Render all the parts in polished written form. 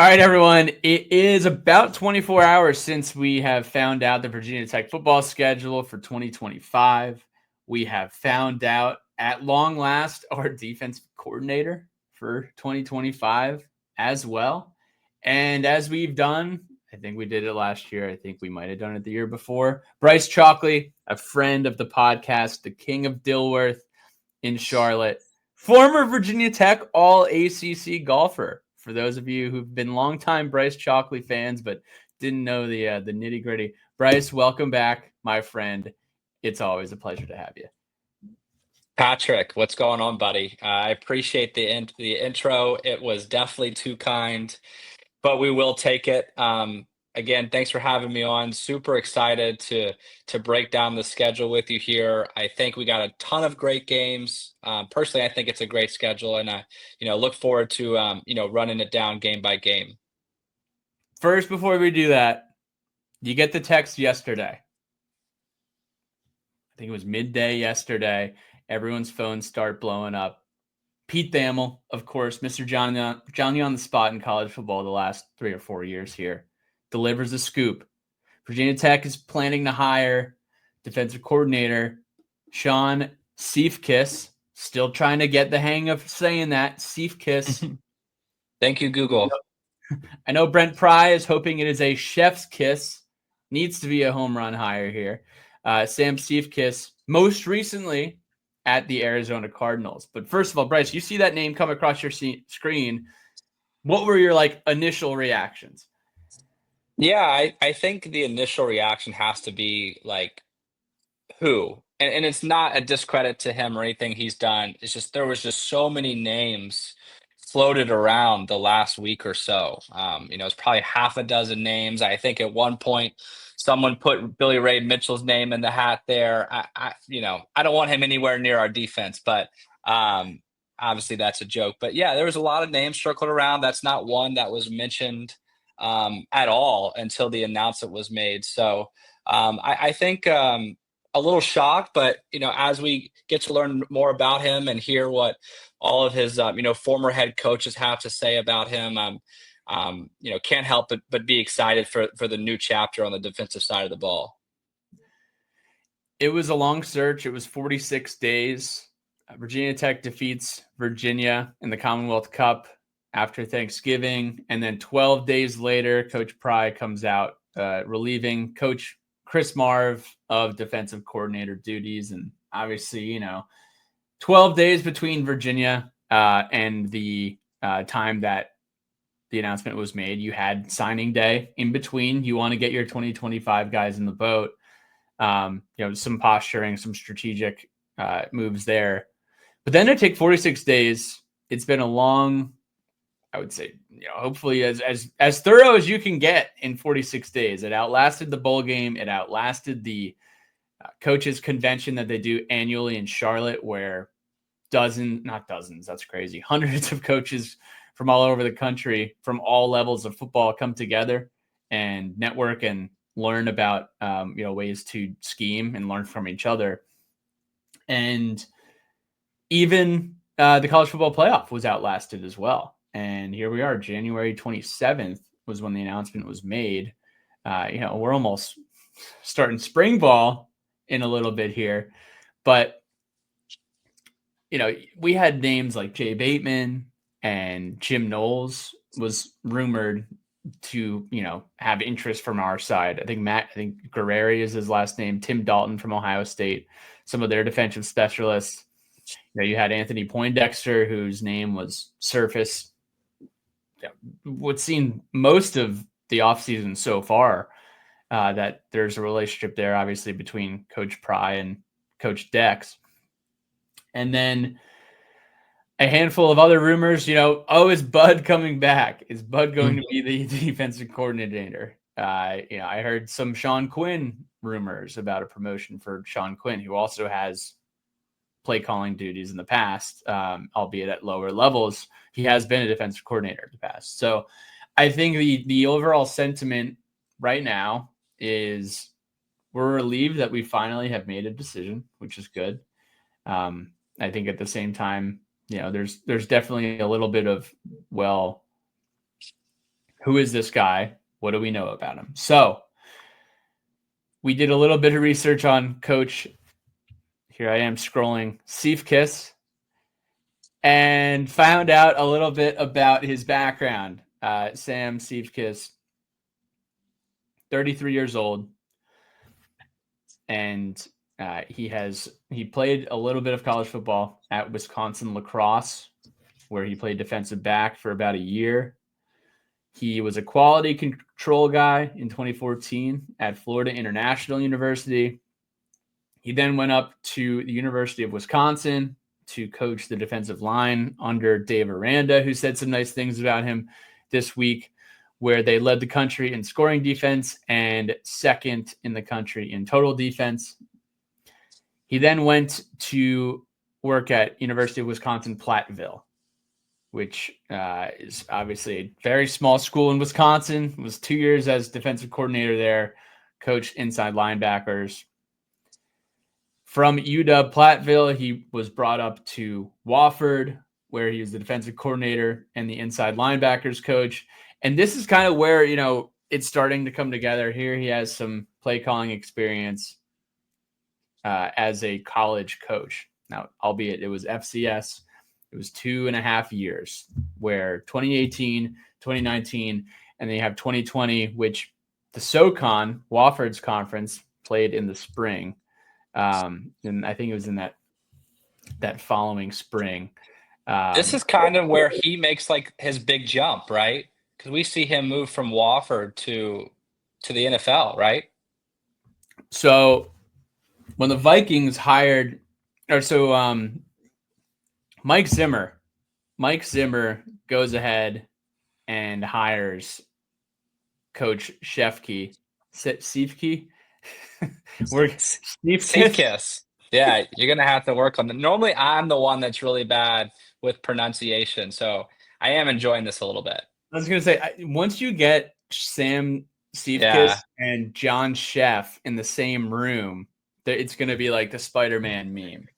All right, everyone. It is about 24 hours since we have found out the Virginia Tech football schedule for 2025. We have found out at long last our defensive coordinator for 2025 as well. And as we've done, I think we did it last year. I think we might have done it the year before. Bryce Chalkley, a friend of the podcast, the king of Dilworth in Charlotte, former Virginia Tech All-ACC golfer. For those of you who've been longtime Bryce Chalkley fans but didn't know the nitty gritty, Bryce, welcome back, my friend. It's always a pleasure to have you. Patrick, what's going on, buddy? I appreciate the intro. It was definitely too kind, but we will take it. Again, thanks for having me on. Super excited to break down the schedule with you here. I think we got a ton of great games. Personally, I think it's a great schedule, and I, look forward to running it down game by game. First, before we do that, you get the text yesterday. I think it was midday yesterday. Everyone's phones start blowing up. Pete Thamel, of course, Mr. Johnny on the spot in college football the last 3 or 4 years here, delivers a scoop. Virginia Tech is planning to hire defensive coordinator Sean Siefkes. Still trying to get the hang of saying that. Siefkes. Thank you, Google. I know Brent Pry is hoping it is a chef's kiss. Needs to be a home run hire here. Sam Siefkes, most recently at the Arizona Cardinals. But first of all, Bryce, you see that name come across your screen. What were your initial reactions? Yeah, I think the initial reaction has to be like, who? And it's not a discredit to him or anything he's done. It's just there was just so many names floated around the last week or so. It's probably half a dozen names. I think at one point someone put Billy Ray Mitchell's name in the hat there. I don't want him anywhere near our defense, but obviously that's a joke. But yeah, there was a lot of names circled around. That's not one that was mentioned at all until the announcement was made. So I think a little shocked, but as we get to learn more about him and hear what all of his former head coaches have to say about him, can't help but be excited for the new chapter on the defensive side of the ball. It was a long search. It was 46 days. Virginia Tech defeats Virginia in the Commonwealth Cup after Thanksgiving, and then 12 days later, Coach Pry comes out relieving Coach Chris Marv of defensive coordinator duties. And obviously, 12 days between Virginia and the time that the announcement was made. You had signing day in between. You want to get your 2025 guys in the boat. Some posturing, some strategic moves there. But then to take 46 days, it's been a long, I would say, hopefully as thorough as you can get in 46 days. It outlasted the bowl game. It outlasted the coaches convention that they do annually in Charlotte, where hundreds of coaches from all over the country, from all levels of football, come together and network and learn about ways to scheme and learn from each other. And even the college football playoff was outlasted as well. And here we are, January 27th was when the announcement was made. We're almost starting spring ball in a little bit here, but we had names like Jay Bateman and Jim Knowles was rumored to, have interest from our side. I think Guerreri is his last name, Tim Dalton from Ohio State, some of their defensive specialists. You had Anthony Poindexter, whose name was surface. What's seen most of the offseason so far, that there's a relationship there, obviously, between Coach Pry and Coach Dex. And then a handful of other rumors, is Bud coming back? Is Bud going to be the defensive coordinator? I heard some Sean Quinn rumors about a promotion for Sean Quinn, who also has play calling duties in the past, albeit at lower levels. He has been a defensive coordinator in the past. So I think the overall sentiment right now is we're relieved that we finally have made a decision, which is good. I think at the same time, there's definitely a little bit of, Who is this guy? What do we know about him? So we did a little bit of research on Coach. Here I am scrolling Siefkes and found out a little bit about his background. Sam Siefkes, 33 years old, and he played a little bit of college football at Wisconsin La Crosse, where he played defensive back for about a year. He was a quality control guy in 2014 at Florida International University. He then went up to the University of Wisconsin to coach the defensive line under Dave Aranda, who said some nice things about him this week, where they led the country in scoring defense and second in the country in total defense. He then went to work at University of Wisconsin-Platteville, which is obviously a very small school in Wisconsin. Was 2 years as defensive coordinator there, coached inside linebackers. From UW-Platteville, he was brought up to Wofford, where he was the defensive coordinator and the inside linebackers coach. And this is kind of where, it's starting to come together here. He has some play calling experience as a college coach. Now, albeit it was FCS, it was 2.5 years, where 2018, 2019, and then you have 2020, which the SoCon, Wofford's conference, played in the spring. And I think it was in that following spring. This is kind of where he makes like his big jump, right? Because we see him move from Wofford to the NFL, right? So when the Vikings hired, Mike Zimmer goes ahead and hires Coach Siefkes. Siefkes. Yeah, you're gonna have to work on that. Normally, I'm the one that's really bad with pronunciation, so I am enjoying this a little bit. I was gonna say, once you get Sam Siefkes Yeah. and John Sheff in the same room, it's gonna be like the Spider-Man meme.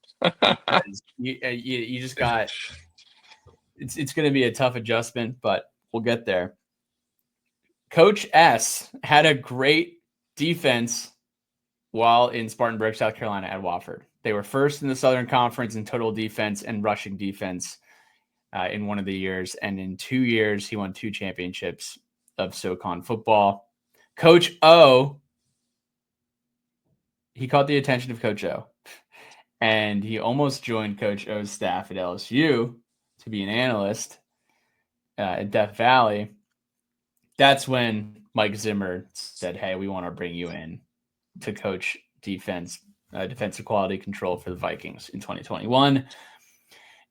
You just got it's gonna be a tough adjustment, but we'll get there. Coach S had a great defense while in Spartanburg, South Carolina at Wofford. They were first in the Southern Conference in total defense and rushing defense in one of the years. And in 2 years, he won 2 championships of SoCon football. Coach O, he caught the attention of Coach O. And he almost joined Coach O's staff at LSU to be an analyst at Death Valley. That's when Mike Zimmer said, hey, we want to bring you in to coach defensive quality control for the Vikings in 2021.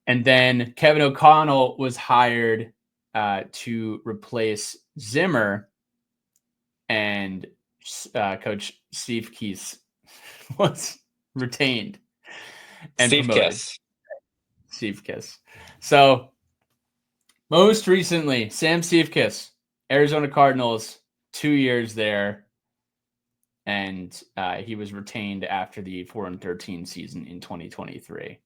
And then Kevin O'Connell was hired to replace Zimmer, and Coach Siefkes was retained and promoted. Siefkes. So most recently, Sam Siefkes, Arizona Cardinals, 2 years there. And he was retained after the 4-13 season in 2023.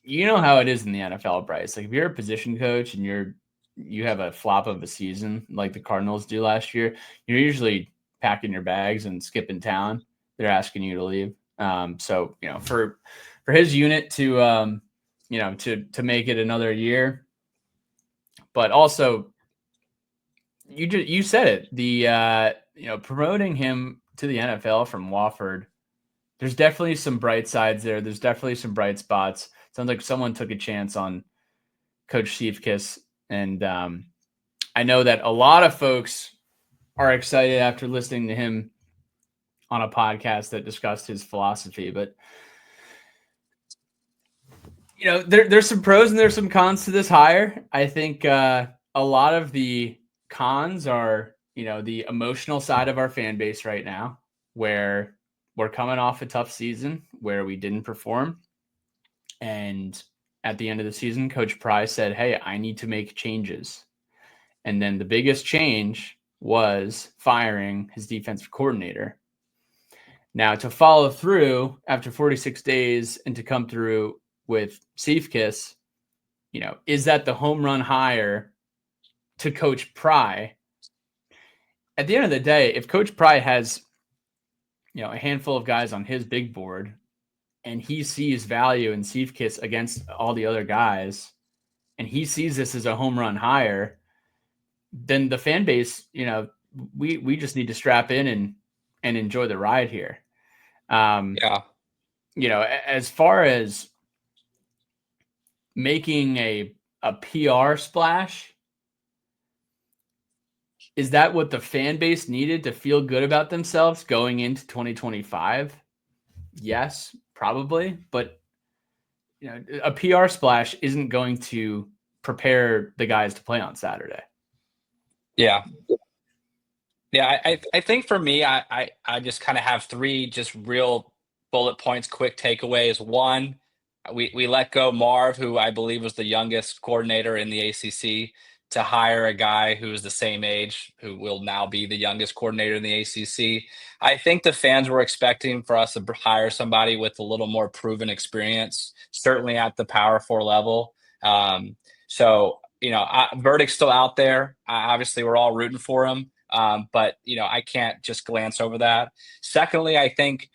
You know how it is in the NFL, Bryce. Like if you're a position coach and you have a flop of a season like the Cardinals do last year, you're usually packing your bags and skipping town. They're asking you to leave. So for his unit to to make it another year, but also you said it, the promoting him to the NFL from Wofford, there's definitely some bright sides there. There's definitely some bright spots. Sounds like someone took a chance on Coach Siefkes. And I know that a lot of folks are excited after listening to him on a podcast that discussed his philosophy. But, there's some pros and there's some cons to this hire. I think a lot of the cons are, the emotional side of our fan base right now, where we're coming off a tough season where we didn't perform. And at the end of the season, Coach Bryce said, hey, I need to make changes. And then the biggest change was firing his defensive coordinator. Now, to follow through after 46 days and to come through with Siefkes, is that the home run hire to Coach Pry, at the end of the day, if Coach Pry has, a handful of guys on his big board and he sees value in Siefkes against all the other guys, and he sees this as a home run hire, then the fan base, we just need to strap in and enjoy the ride here. Yeah. As far as making a PR splash, is that what the fan base needed to feel good about themselves going into 2025? Yes, probably, but a PR splash isn't going to prepare the guys to play on Saturday. Yeah. Yeah, I think for me, I just kind of have three just real bullet points, quick takeaways. One, we let go Marv, who I believe was the youngest coordinator in the ACC, to hire a guy who's the same age, who will now be the youngest coordinator in the ACC. I think the fans were expecting for us to hire somebody with a little more proven experience, certainly at the Power Four level. So verdict's still out there. Obviously, we're all rooting for him. But I can't just glance over that. Secondly, I think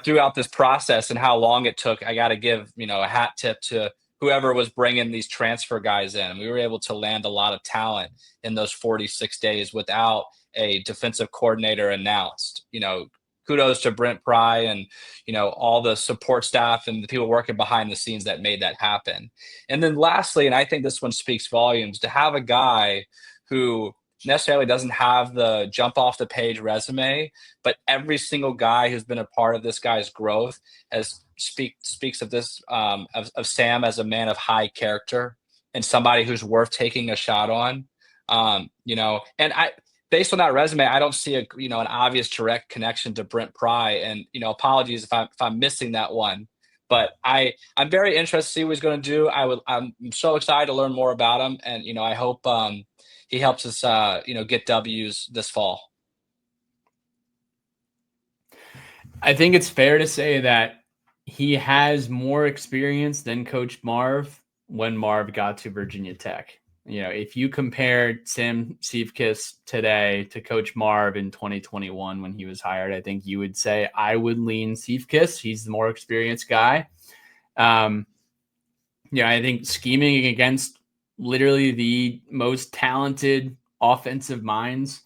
throughout this process and how long it took, I got to give a hat tip to whoever was bringing these transfer guys in. We were able to land a lot of talent in those 46 days without a defensive coordinator announced. Kudos to Brent Pry and all the support staff and the people working behind the scenes that made that happen. And then lastly, and I think this one speaks volumes, to have a guy who necessarily doesn't have the jump off the page resume, but every single guy who's been a part of this guy's growth speaks of this of Sam as a man of high character and somebody who's worth taking a shot on. And I, based on that resume, I don't see an obvious direct connection to Brent Pry. And apologies if I'm missing that one. But I'm very interested to see what he's going to do. I'm so excited to learn more about him, and I hope he helps us, get W's this fall. I think it's fair to say that he has more experience than Coach Marv when Marv got to Virginia Tech. If you compared Sam Siefkes today to Coach Marv in 2021 when he was hired, I think you would say I would lean Siefkes. He's the more experienced guy. I think scheming against literally the most talented offensive minds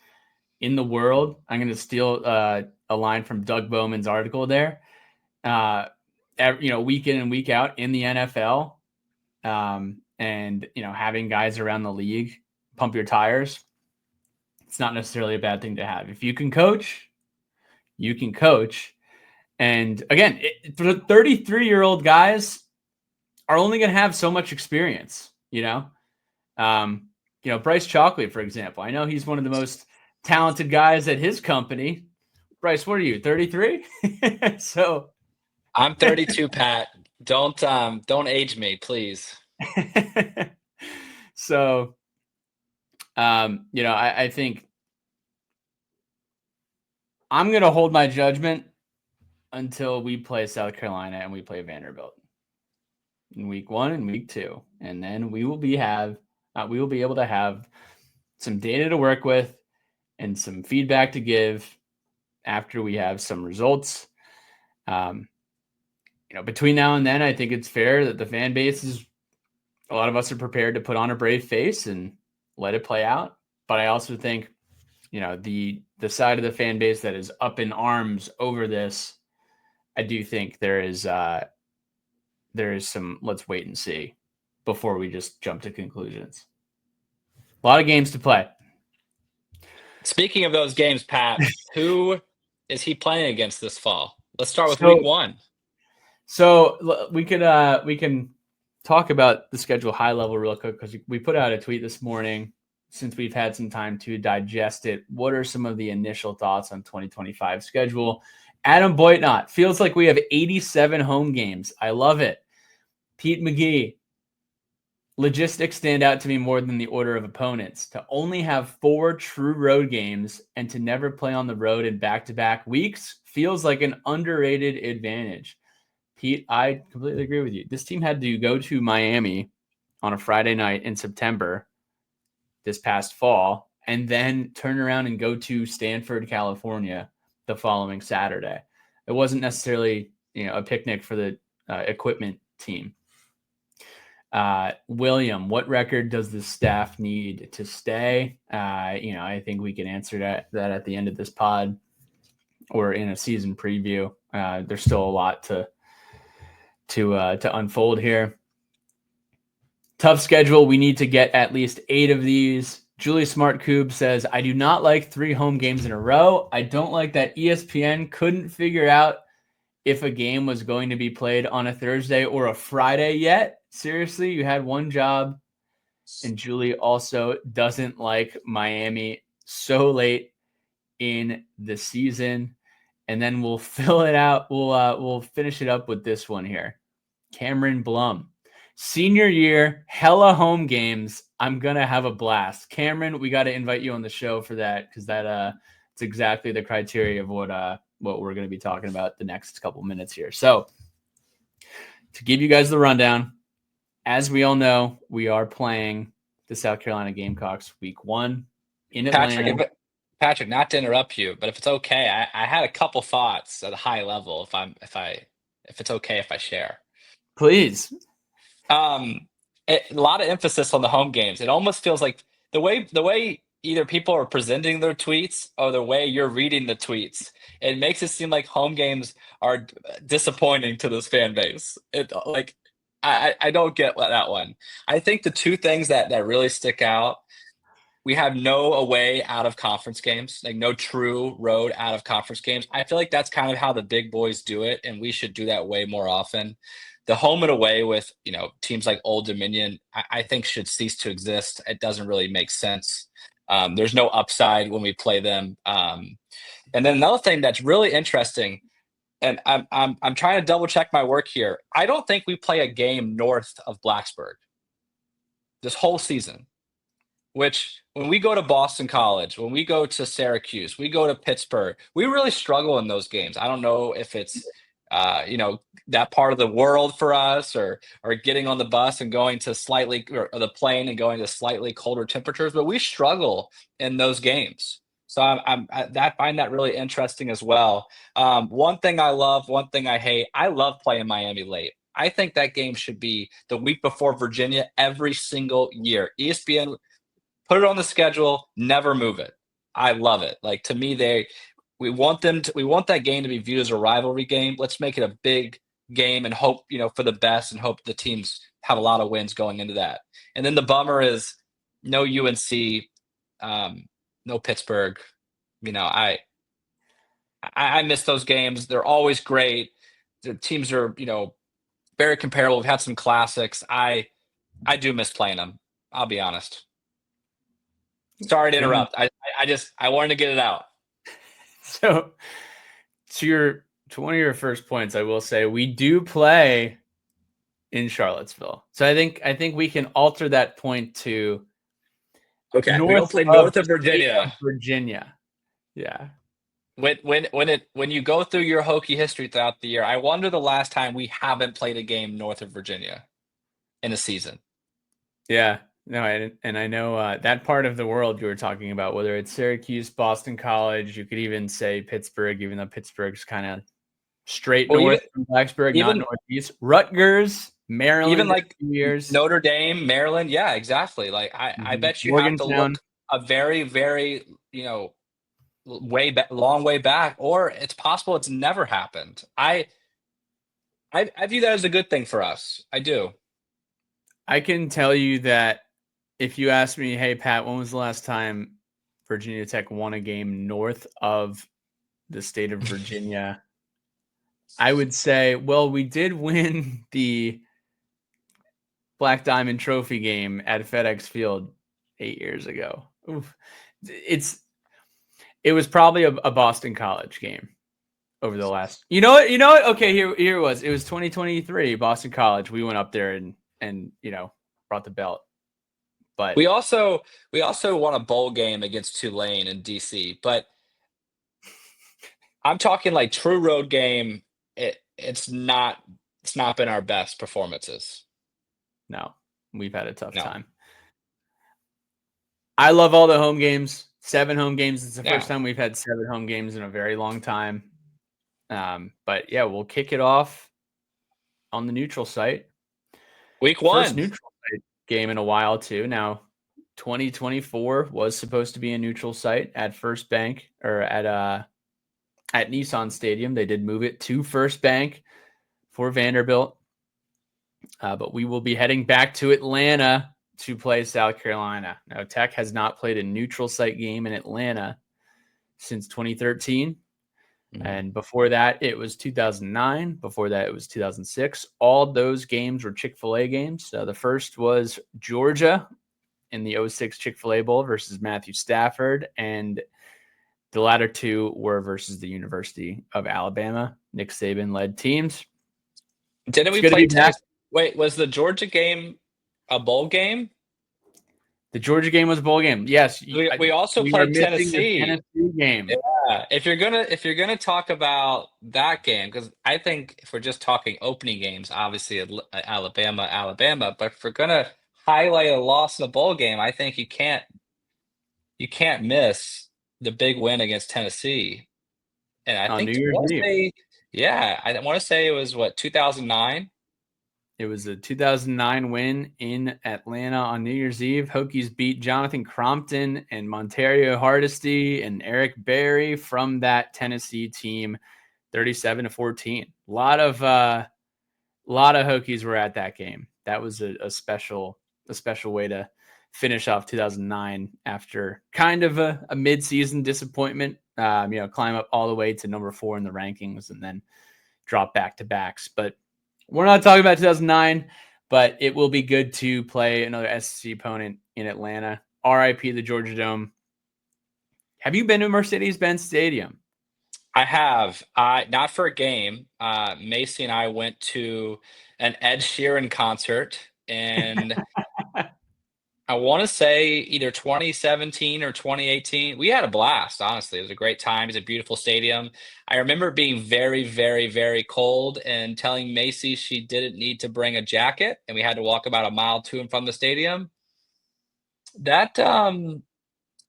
in the world. I'm going to steal a line from Doug Bowman's article there. Week in and week out in the NFL, and having guys around the league pump your tires, it's not necessarily a bad thing to have. If you can coach, you can coach. And again, the 33-year-old guys are only going to have so much experience. Bryce Chalkley, for example. I know he's one of the most talented guys at his company. Bryce, what are you, 33? So I'm 32, Pat. Don't age me, please. So, I think I'm going to hold my judgment until we play South Carolina and we play Vanderbilt in week 1 and week 2. And then we will be able to have some data to work with and some feedback to give after we have some results. Between now and then, I think it's fair that the fan base a lot of us are prepared to put on a brave face and let it play out. But I also think, the side of the fan base that is up in arms over this, I do think there is some let's wait and see before we just jump to conclusions. A lot of games to play. Speaking of those games, Pat, who is he playing against this fall? Let's start with week 1. So we can talk about the schedule high level real quick, because we put out a tweet this morning since we've had some time to digest it. What are some of the initial thoughts on 2025 schedule? Adam Boitnott, feels like we have 87 home games. I love it. Pete McGee, logistics stand out to me more than the order of opponents. To only have 4 true road games and to never play on the road in back-to-back weeks feels like an underrated advantage. Pete, I completely agree with you. This team had to go to Miami on a Friday night in September this past fall, and then turn around and go to Stanford, California the following Saturday. It wasn't necessarily, a picnic for the equipment team. William, what record does the staff need to stay? I think we can answer that at the end of this pod or in a season preview. There's still a lot to unfold here. Tough schedule. We need to get at least 8 of these. Julie Smart Coob says, I do not like 3 home games in a row. I don't like that ESPN couldn't figure out if a game was going to be played on a Thursday or a Friday yet. Seriously, you had one job. And Julie also doesn't like Miami so late in the season. And then we'll fill it out. We'll finish it up with this one here. Cameron Blum. Senior year, hella home games. I'm going to have a blast. Cameron, we got to invite you on the show for that because it's exactly the criteria of what we're going to be talking about the next couple minutes here. So to give you guys the rundown, as we all know, we are playing the South Carolina Gamecocks week 1 in Atlanta. Patrick, not to interrupt you, but if it's okay, I had a couple thoughts at a high level. If it's okay if I share, please. A lot of emphasis on the home games. It almost feels like the way either people are presenting their tweets or the way you're reading the tweets. It makes it seem like home games are disappointing to this fan base. I don't get that one. I think the 2 things that really stick out. We have no away out of conference games, like no true road out of conference games. I feel like that's kind of how the big boys do it, and we should do that way more often. The home and away with, teams like Old Dominion, I think should cease to exist. It doesn't really make sense. There's no upside when we play them. And then another thing that's really interesting, and I'm trying to double check my work here. I don't think we play a game north of Blacksburg this whole season. Which, when we go to Boston College, when we go to Syracuse, we go to Pittsburgh, we really struggle in those games. I don't know if it's, that part of the world for us, or getting on the bus and going to or the plane and going to slightly colder temperatures, but we struggle in those games. So I find that really interesting as well. One thing I love, one thing I hate. I love playing Miami late. I think that game should be the week before Virginia every single year. ESPN. Put it on the schedule, never move it. I love it. Like, to me, we want that game to be viewed as a rivalry game. Let's make it a big game and hope, for the best, and hope the teams have a lot of wins going into that. And then the bummer is no UNC, no Pittsburgh. I miss those games. They're always great. The teams are, very comparable. We've had some classics. I do miss playing them. I'll be honest. Sorry to interrupt. I wanted to get it out. So to one of your first points, I will say we do play in Charlottesville. So I think we can alter that point to okay. We don't play north of Virginia. Virginia. Yeah. When you go through your Hokie history throughout the year, I wonder the last time we haven't played a game north of Virginia in a season. Yeah. No, and I know that part of the world you were talking about, whether it's Syracuse, Boston College, you could even say Pittsburgh, even though Pittsburgh's kind of straight north from Blacksburg, not northeast. Rutgers, Maryland, even like years. Notre Dame, Maryland. Yeah, exactly. Like I bet you have to look a very, very, long way back, or it's possible it's never happened. I view that as a good thing for us. I do. I can tell you that if you ask me, hey, Pat, when was the last time Virginia Tech won a game north of the state of Virginia? I would say, well, we did win the Black Diamond Trophy game at FedEx Field 8 years ago. Oof. It was probably a Boston College game over the last. You know what? Okay, here it was. It was 2023 Boston College. We went up there and brought the belt. But we also won a bowl game against Tulane in DC. But I'm talking like true road game. It's not been our best performances. No, we've had a tough time. I love all the home games. 7 home games. It's the Yeah. first time we've had 7 home games in a very long time. But yeah, we'll kick it off on the neutral site. Week First 1. neutral site game in a while too. Now, 2024 was supposed to be a neutral site at First Bank or at Nissan Stadium. They did move it to First Bank for Vanderbilt. But we will be heading back to Atlanta to play South Carolina. Now, Tech has not played a neutral site game in Atlanta since 2013. And before that, it was 2009. Before that, it was 2006. All those games were Chick-fil-A games. The first was Georgia in the 06 Chick-fil-A Bowl versus Matthew Stafford. And the latter two were versus the University of Alabama. Nick Saban-led teams. Didn't It's we good to play be back. Tennessee? Wait, was the Georgia game a bowl game? The Georgia game was a bowl game. Yes. We also We are played missing the Tennessee. Tennessee game. Yeah, if you're gonna talk about that game, because I think if we're just talking opening games, obviously Alabama, but if we're gonna highlight a loss in a bowl game, I think you can't miss the big win against Tennessee. And I On New think I Year's want to Eve. say, yeah, I want to say it was what, 2009. It was a 2009 win in Atlanta on New Year's Eve. Hokies beat Jonathan Crompton and Montario Hardesty and Eric Berry from that Tennessee team, 37-14. A lot of Hokies were at that game. That was a special way to finish off 2009 after kind of a mid-season disappointment. Climb up all the way to number 4 in the rankings and then drop back to backs. But we're not talking about 2009, but it will be good to play another SEC opponent in Atlanta. RIP the Georgia Dome. Have you been to Mercedes-Benz Stadium? I have, not for a game. Macy and I went to an Ed Sheeran concert, and I want to say either 2017 or 2018. We had a blast, honestly. It was a great time. It's a beautiful stadium. I remember being very, very, very cold and telling Macy she didn't need to bring a jacket, and we had to walk about a mile to and from the stadium. That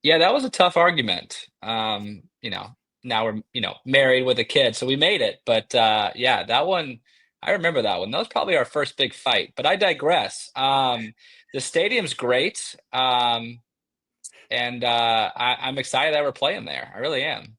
Yeah, that was a tough argument. Now we're, married with a kid, so we made it. But yeah, that one, I remember that one. That was probably our first big fight. But I digress. The stadium's great. And I'm excited that we're playing there. I really am.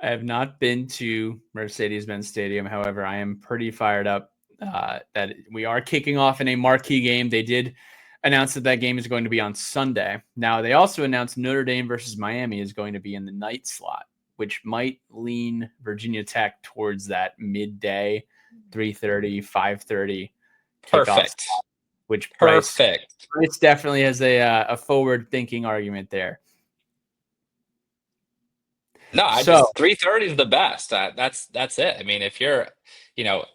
I have not been to Mercedes-Benz Stadium. However, I am pretty fired up that we are kicking off in a marquee game. They did announce that game is going to be on Sunday. Now, they also announced Notre Dame versus Miami is going to be in the night slot, which might lean Virginia Tech towards that midday 3:30, 5:30 kickoff Perfect. slot, which Bryce Perfect. definitely has a forward-thinking argument there. No, I So, just 3:30 is the best. That's it. I mean, if you're, you know,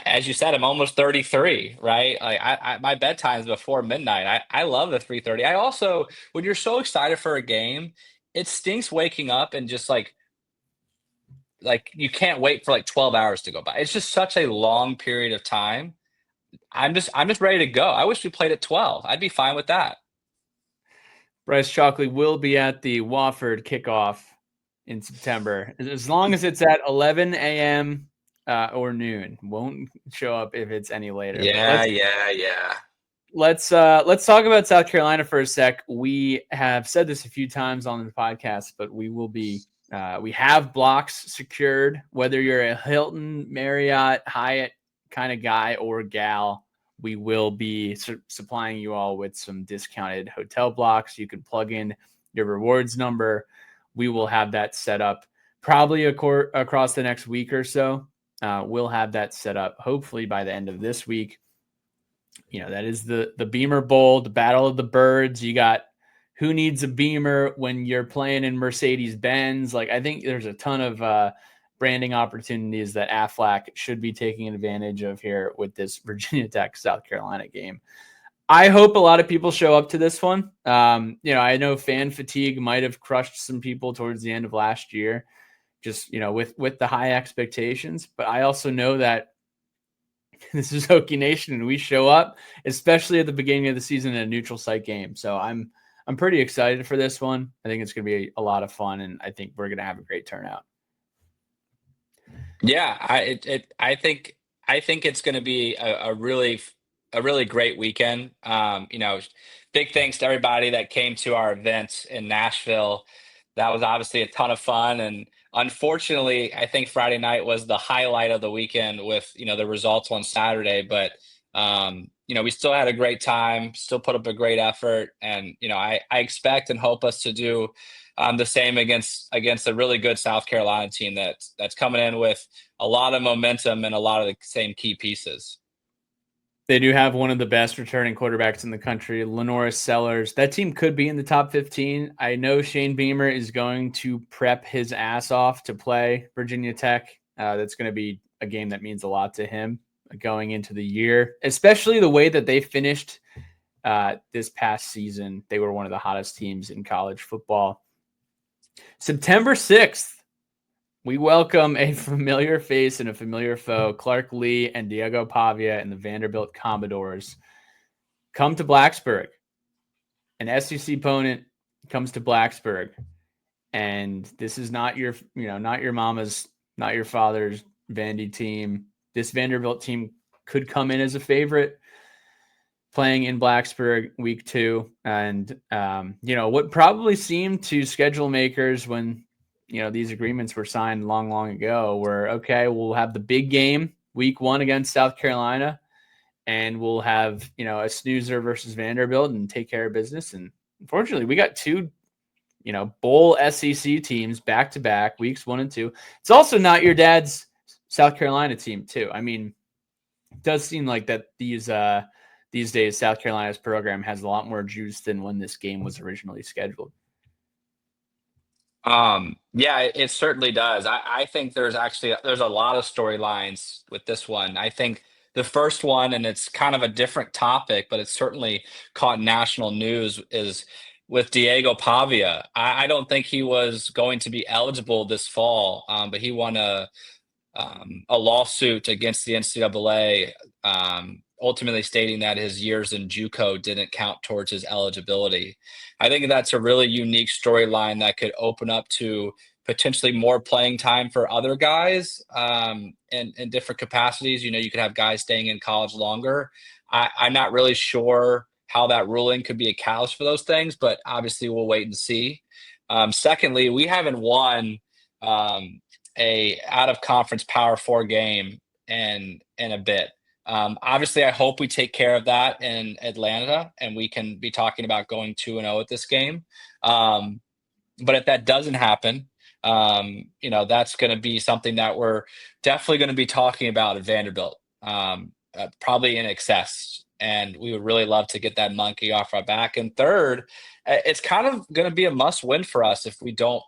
as you said, I'm almost 33, right? Like my bedtime's before midnight. I love the 3:30. I also, when you're so excited for a game, it stinks waking up and just like you can't wait for like 12 hours to go by. It's just such a long period of time. I'm just ready to go. I wish we played at 12. I'd be fine with that. Bryce Chalkley will be at the Wofford kickoff in September, as long as it's at 11 a.m. Or noon. Won't show up if it's any later. But Yeah. let's talk about South Carolina for a sec. We have said this a few times on the podcast, but we have blocks secured. Whether you're a Hilton, Marriott, Hyatt kind of guy or gal, we will be supplying you all with some discounted hotel blocks. You can plug in your rewards number. We will have that set up probably across the next week or so. We'll have that set up hopefully by the end of this week. That is the Beamer Bowl, the Battle of the Birds. You got who needs a Beamer when you're playing in Mercedes-Benz. Like, I think there's a ton of branding opportunities that Aflac should be taking advantage of here with this Virginia Tech South Carolina game. I hope a lot of people show up to this one. I know fan fatigue might have crushed some people towards the end of last year, just, with the high expectations. But I also know that this is Hokie Nation and we show up, especially at the beginning of the season in a neutral site game. So I'm I'm pretty excited for this one. I think it's going to be a lot of fun, and I think we're going to have a great turnout. Yeah, I think it's going to be a really great weekend. Big thanks to everybody that came to our event in Nashville. That was obviously a ton of fun, and unfortunately, I think Friday night was the highlight of the weekend with the results on Saturday. But we still had a great time, still put up a great effort, and I expect and hope us to do the same against a really good South Carolina team that's coming in with a lot of momentum and a lot of the same key pieces. They do have one of the best returning quarterbacks in the country, Lenoris Sellers. That team could be in the top 15. I know Shane Beamer is going to prep his ass off to play Virginia Tech. That's going to be a game that means a lot to him going into the year, especially the way that they finished this past season. They were one of the hottest teams in college football. September 6th, we welcome a familiar face and a familiar foe. Clark Lee and Diego Pavia and the Vanderbilt Commodores come to Blacksburg. An SEC opponent comes to Blacksburg, and this is not your mama's, not your father's Vandy team. This Vanderbilt team could come in as a favorite, playing in Blacksburg week 2, and what probably seemed to schedule makers when these agreements were signed long ago were, okay, we'll have the big game week 1 against South Carolina, and we'll have a snoozer versus Vanderbilt and take care of business. And unfortunately, we got 2 bowl SEC teams back to back, weeks 1 and 2. It's also not your dad's South Carolina team too. I mean, it does seem like that these days South Carolina's program has a lot more juice than when this game was originally scheduled. Yeah, it certainly does. I think there's a lot of storylines with this one. I think the first one, and it's kind of a different topic, but it's certainly caught national news, is with Diego Pavia. I don't think he was going to be eligible this fall, but he won a lawsuit against the NCAA, ultimately stating that his years in JUCO didn't count towards his eligibility. I think that's a really unique storyline that could open up to potentially more playing time for other guys in different capacities. You could have guys staying in college longer. I'm not really sure how that ruling could be a catalyst for those things, but obviously we'll wait and see. Secondly, we haven't won a out of conference Power 4 game in a bit. Obviously, I hope we take care of that in Atlanta, and we can be talking about going 2-0 at this game. But if that doesn't happen, that's going to be something that we're definitely going to be talking about at Vanderbilt, probably in excess. And we would really love to get that monkey off our back. And third, it's kind of going to be a must win for us if we don't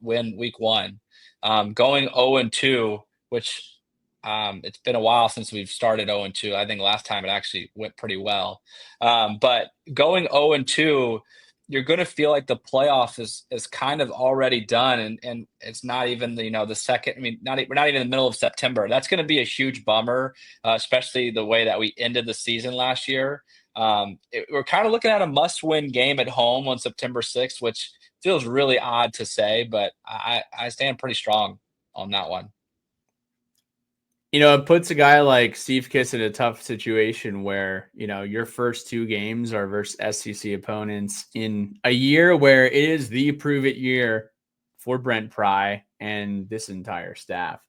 win week 1. Going 0-2, which it's been a while since we've started 0-2. I think last time it actually went pretty well. But going 0-2, you're going to feel like the playoff is kind of already done, and it's not even the second. I mean, we're not even in the middle of September. That's going to be a huge bummer, especially the way that we ended the season last year. We're kind of looking at a must-win game at home on September 6th, which feels really odd to say, but I stand pretty strong on that one. It puts a guy like Siefkes in a tough situation where, your first 2 games are versus SEC opponents in a year where it is the prove it year for Brent Pry and this entire staff.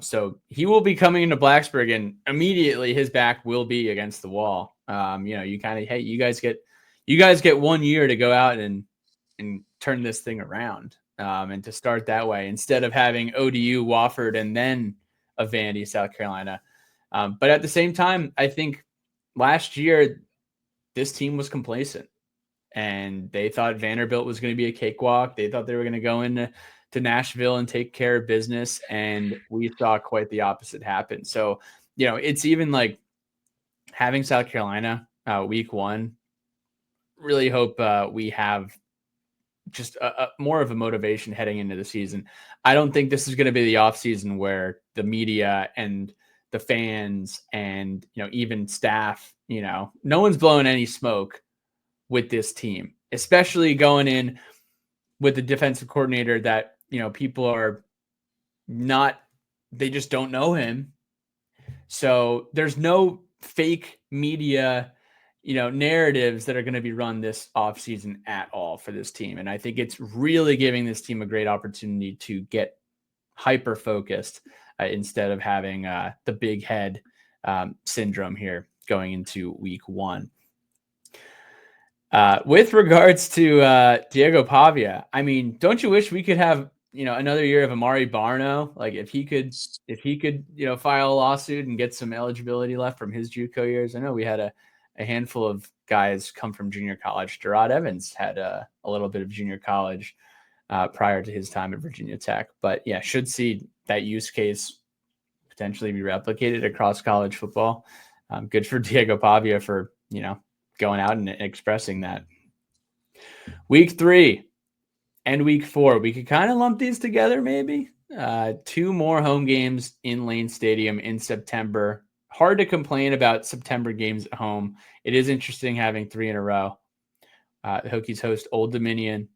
So he will be coming into Blacksburg, and immediately his back will be against the wall. You kind of, hey, you guys get 1 year to go out and turn this thing around, and to start that way instead of having ODU, Wofford, and then a Vandy, South Carolina. But at the same time, I think last year this team was complacent, and they thought Vanderbilt was going to be a cakewalk. They thought they were going to go into Nashville and take care of business, and we saw quite the opposite happen. So, it's even like having South Carolina week 1. Really hope we have just a more of a motivation heading into the season. I don't think this is going to be the offseason where the media and the fans and, even staff, no one's blowing any smoke with this team. especially going in with the defensive coordinator that, people are not, they just don't know him. So there's no fake media, narratives that are going to be run this offseason at all for this team. And I think it's really giving this team a great opportunity to get hyper focused instead of having the big head syndrome here going into week 1. With regards to Diego Pavia, I mean, don't you wish we could have, another year of Amari Barno? Like if he could, file a lawsuit and get some eligibility left from his JUCO years. I know we had a handful of guys come from junior college. Gerard Evans had a little bit of junior college prior to his time at Virginia Tech. But yeah, should see that use case potentially be replicated across college football. Good for Diego Pavia for, going out and expressing that. Week 3 and week 4, we could kind of lump these together maybe. 2 more home games in Lane Stadium in September. Hard to complain about September games at home. It is interesting having 3 in a row. The Hokies host Old Dominion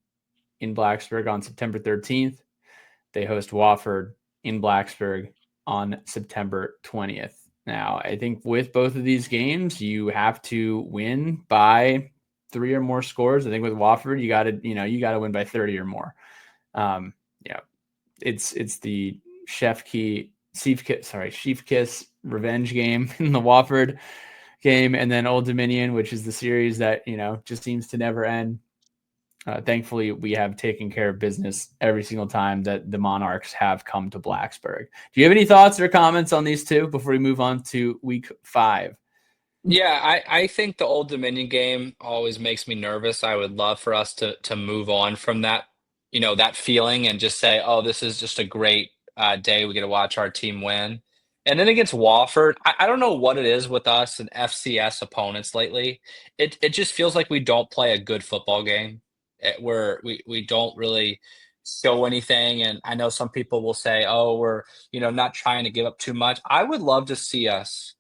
in Blacksburg on September 13th. They host Wofford in Blacksburg on September 20th. Now, I think with both of these games, you have to win by 3 or more scores. I think with Wofford, you got to win by 30 or more. It's the Siefkes revenge game in the Wofford game, and then Old Dominion, which is the series that just seems to never end. Thankfully, we have taken care of business every single time that the Monarchs have come to Blacksburg. Do you have any thoughts or comments on these 2 before we move on to week 5? Yeah, I think the Old Dominion game always makes me nervous. I would love for us to move on from that, that feeling and just say, oh, this is just a great day. We get to watch our team win. And then against Wofford, I don't know what it is with us and FCS opponents lately. It just feels like we don't play a good football game. Where we don't really show anything. And I know some people will say, oh, we're not trying to give up too much. I would love to see us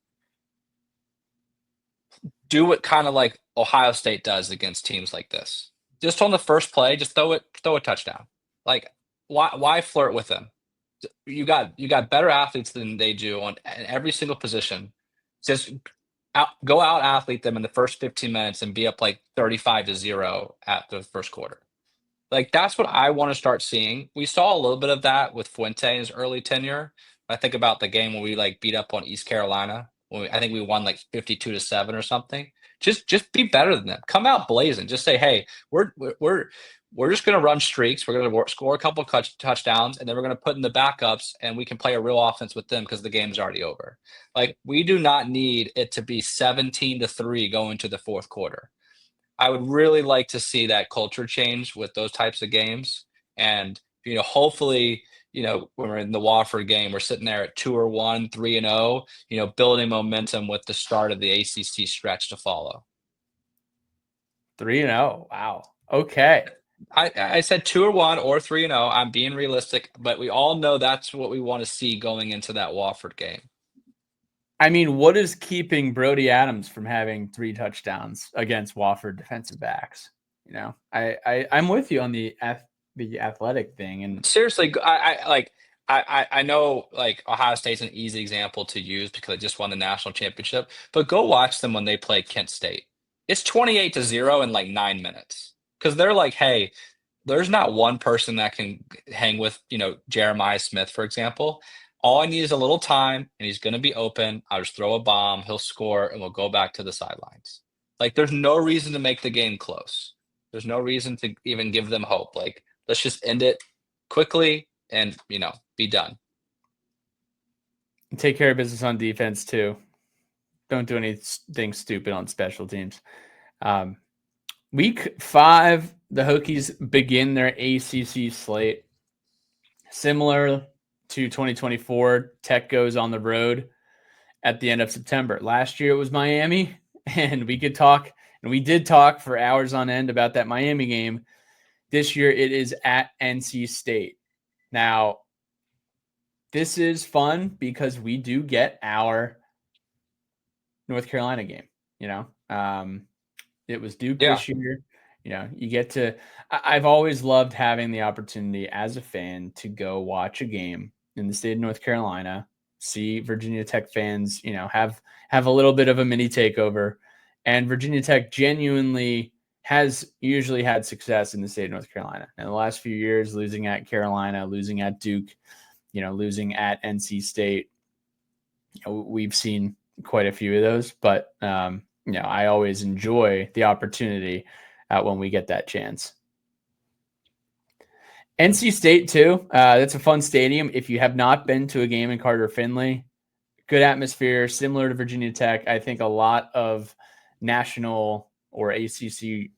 do what kind of like Ohio State does against teams like this. Just on the first play, just throw a touchdown. Like why flirt with them? You got better athletes than they do on every single position. Just go out athlete them in the first 15 minutes and be up like 35-0 at the first quarter. Like that's what I want to start seeing. We saw a little bit of that with Fuente in his early tenure. I think about the game when we like beat up on East Carolina. I think we won like 52-7 or something. Just be better than them. Come out blazing. Just say, hey, we're just going to run streaks. We're going to score a couple touchdowns, and then we're going to put in the backups, and we can play a real offense with them because the game's already over. Like we do not need it to be 17-3 going to the fourth quarter. I would really like to see that culture change with those types of games. And, hopefully, when we're in the Wofford game, we're sitting there at 2-1, 3-0, building momentum with the start of the ACC stretch to follow. 3-0. Wow. Okay. I said 2-1 or 3-0. I'm being realistic, but we all know that's what we want to see going into that Wofford game. I mean, what is keeping Brody Adams from having 3 touchdowns against Wofford defensive backs? I'm with you on the athletic thing. And seriously, I know like Ohio State's an easy example to use because they just won the national championship, but go watch them when they play Kent State. It's 28-0 in like 9 minutes because they're like, hey, there's not one person that can hang with, Jeremiah Smith, for example. All I need is a little time, and he's going to be open. I'll just throw a bomb, he'll score, and we'll go back to the sidelines. Like, there's no reason to make the game close. There's no reason to even give them hope. Like, let's just end it quickly and, be done. take care of business on defense, too. Don't do anything stupid on special teams. Week 5, the Hokies begin their ACC slate. Similar to 2024, Tech goes on the road at the end of September. Last year it was Miami, and we did talk for hours on end about that Miami game. This year it is at NC State. Now, this is fun because we do get our North Carolina game. It was Duke this year. You get to. I've always loved having the opportunity as a fan to go watch a game in the state of North Carolina, see Virginia Tech fans, have a little bit of a mini takeover, and Virginia Tech genuinely has usually had success in the state of North Carolina. In the last few years, losing at Carolina, losing at Duke, losing at NC State, we've seen quite a few of those, but I always enjoy the opportunity when we get that chance. NC State too. That's a fun stadium. If you have not been to a game in Carter Finley, good atmosphere, similar to Virginia Tech. I think a lot of national or ACC,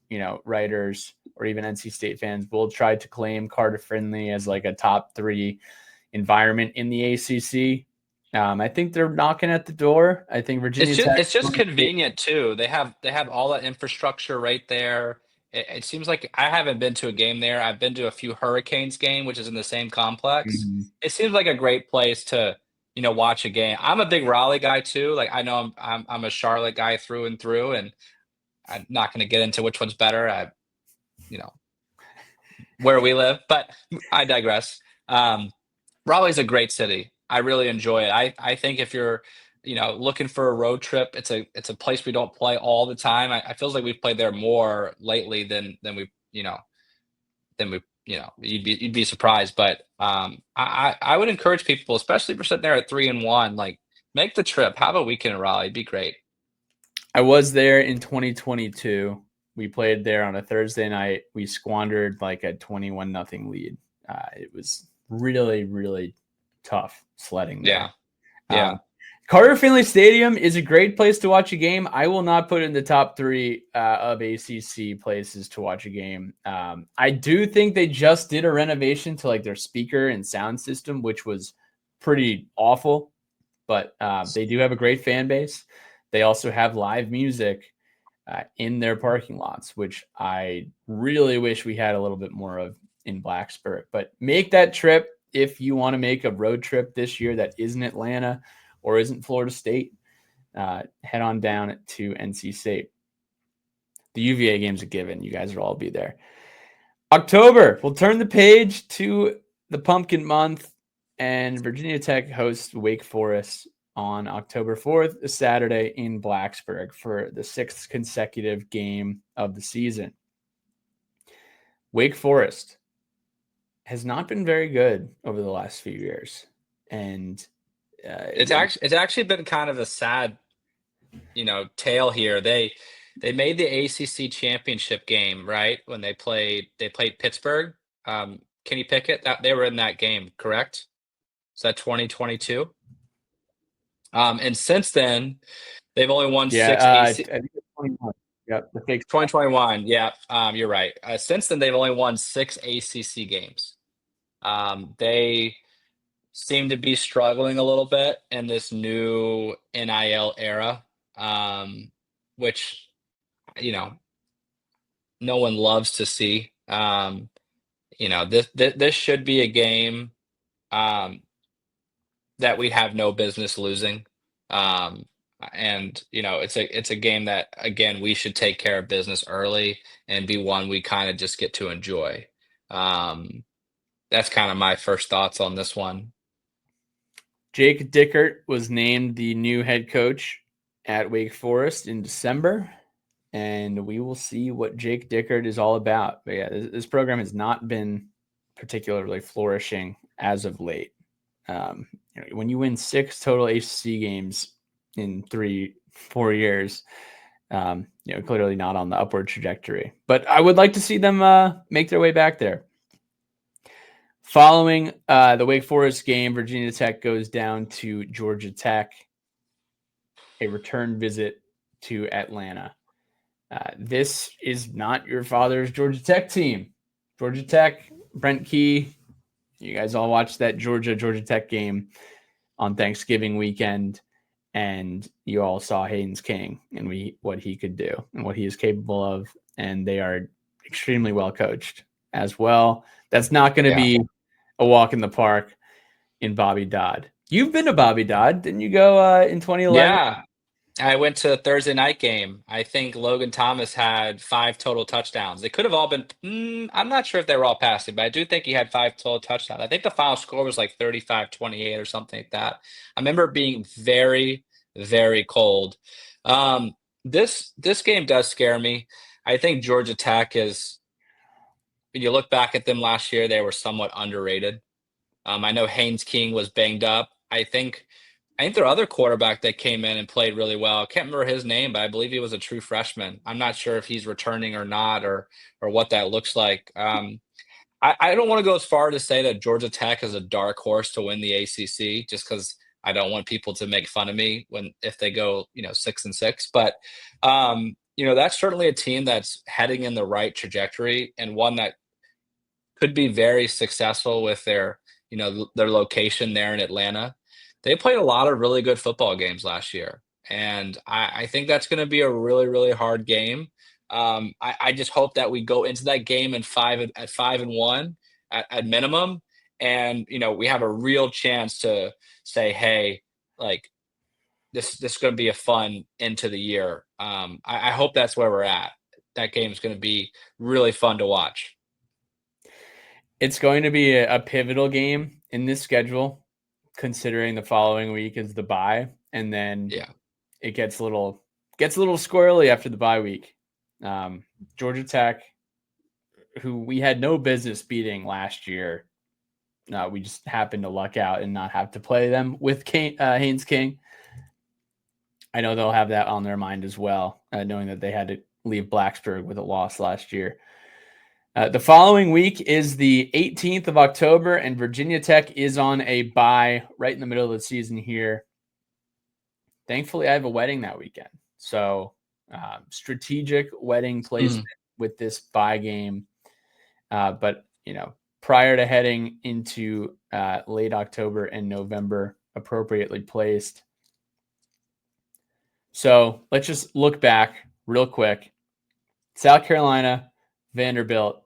writers or even NC State fans will try to claim Carter Finley as like a top 3 environment in the ACC. I think they're knocking at the door. I think Virginia Tech. It's just convenient too. They have all that infrastructure right there. It seems like I haven't been to a game there. I've been to a few Hurricanes game, which is in the same complex. Mhm. It seems like a great place to watch a game. I'm a big Raleigh guy too. Like I know I'm a Charlotte guy through and through, and I'm not going to get into which one's better. Where we live, but I digress. Raleigh's a great city. I really enjoy it. I think if you're, looking for a road trip, it's a place we don't play all the time. I feels like we've played there more lately than we, you'd be surprised. But I would encourage people, especially if you're sitting there at 3-1, like make the trip, have a weekend in Raleigh. It'd be great. I was there in 2022. We played there on a Thursday night. We squandered like a 21-0 lead. It was really, really tough sledding there. Yeah. Carter Finley Stadium is a great place to watch a game. I will not put it in the top 3 of ACC places to watch a game. I do think they just did a renovation to like their speaker and sound system, which was pretty awful, but they do have a great fan base. They also have live music in their parking lots, which I really wish we had a little bit more of in Blacksburg. But make that trip if you want to make a road trip this year that isn't Atlanta or isn't Florida State. Head on down to NC State. The UVA game's a given. You guys will all be there. October, we'll turn the page to the pumpkin month, and Virginia Tech hosts Wake Forest on October 4th, a Saturday in Blacksburg for the 6th consecutive game of the season. Wake Forest has not been very good over the last few years, and it's actually been kind of a sad, tale here. They made the ACC championship game, right? When they played Pittsburgh. Kenny Pickett, that they were in that game, correct? Is that 2022? And since then, they've only won 6 I think it's 21. Yep, the fake 2021. Yeah, you're right. Since then, they've only won 6 ACC games. They seem to be struggling a little bit in this new NIL era, which no one loves to see. This should be a game that we have no business losing. And it's a game that, again, we should take care of business early and be one we kind of just get to enjoy. That's kind of my first thoughts on this one. Jake Dickert was named the new head coach at Wake Forest in December, and we will see what Jake Dickert is all about. But yeah, this program has not been particularly flourishing as of late. When you win 6 total ACC games in 3-4 years, clearly not on the upward trajectory. But I would like to see them make their way back there. Following the Wake Forest game, Virginia Tech goes down to Georgia Tech, a return visit to Atlanta. This is not your father's Georgia Tech team. Georgia Tech, Brent Key, you guys all watched that Georgia Tech game on Thanksgiving weekend, and you all saw Haynes King and what he could do and what he is capable of, and they are extremely well coached as well. That's not going to be a walk in the park in Bobby Dodd. You've been to Bobby Dodd, didn't you go in 2011? I went to a Thursday night game. I think Logan Thomas had 5 total touchdowns. They could have all been, I'm not sure if they were all passing, but I do think he had 5 total touchdowns. I think the final score was like 35-28 or something like that. I remember it being very, very cold. Um, this game does scare me. I think Georgia Tech is, when you look back at them last year, they were somewhat underrated. I know Haynes King was banged up. I think their other quarterback that came in and played really well. I can't remember his name, but I believe he was a true freshman. I'm not sure if he's returning or not, or what that looks like. I don't want to go as far to say that Georgia Tech is a dark horse to win the ACC, just because I don't want people to make fun of me if they go 6-6. But that's certainly a team that's heading in the right trajectory, and one that could be very successful with their location there in Atlanta. They played a lot of really good football games last year, and I think that's going to be a really, really hard game. I just hope that we go into that game at 5-1 at minimum, and we have a real chance to say, hey, like this is going to be a fun into the year. I hope that's where we're at. That game is going to be really fun to watch. It's going to be a pivotal game in this schedule, considering the following week is the bye, and then Yeah. it gets a little squirrely after the bye week. Georgia Tech, who we had no business beating last year, we just happened to luck out and not have to play them with Haynes King. I know they'll have that on their mind as well, knowing that they had to leave Blacksburg with a loss last year. The following week is the 18th of October, and Virginia Tech is on a bye right in the middle of the season here. Thankfully, I have a wedding that weekend. So strategic wedding placement with this bye game. But, prior to heading into late October and November, appropriately placed. So let's just look back real quick. South Carolina, Vanderbilt,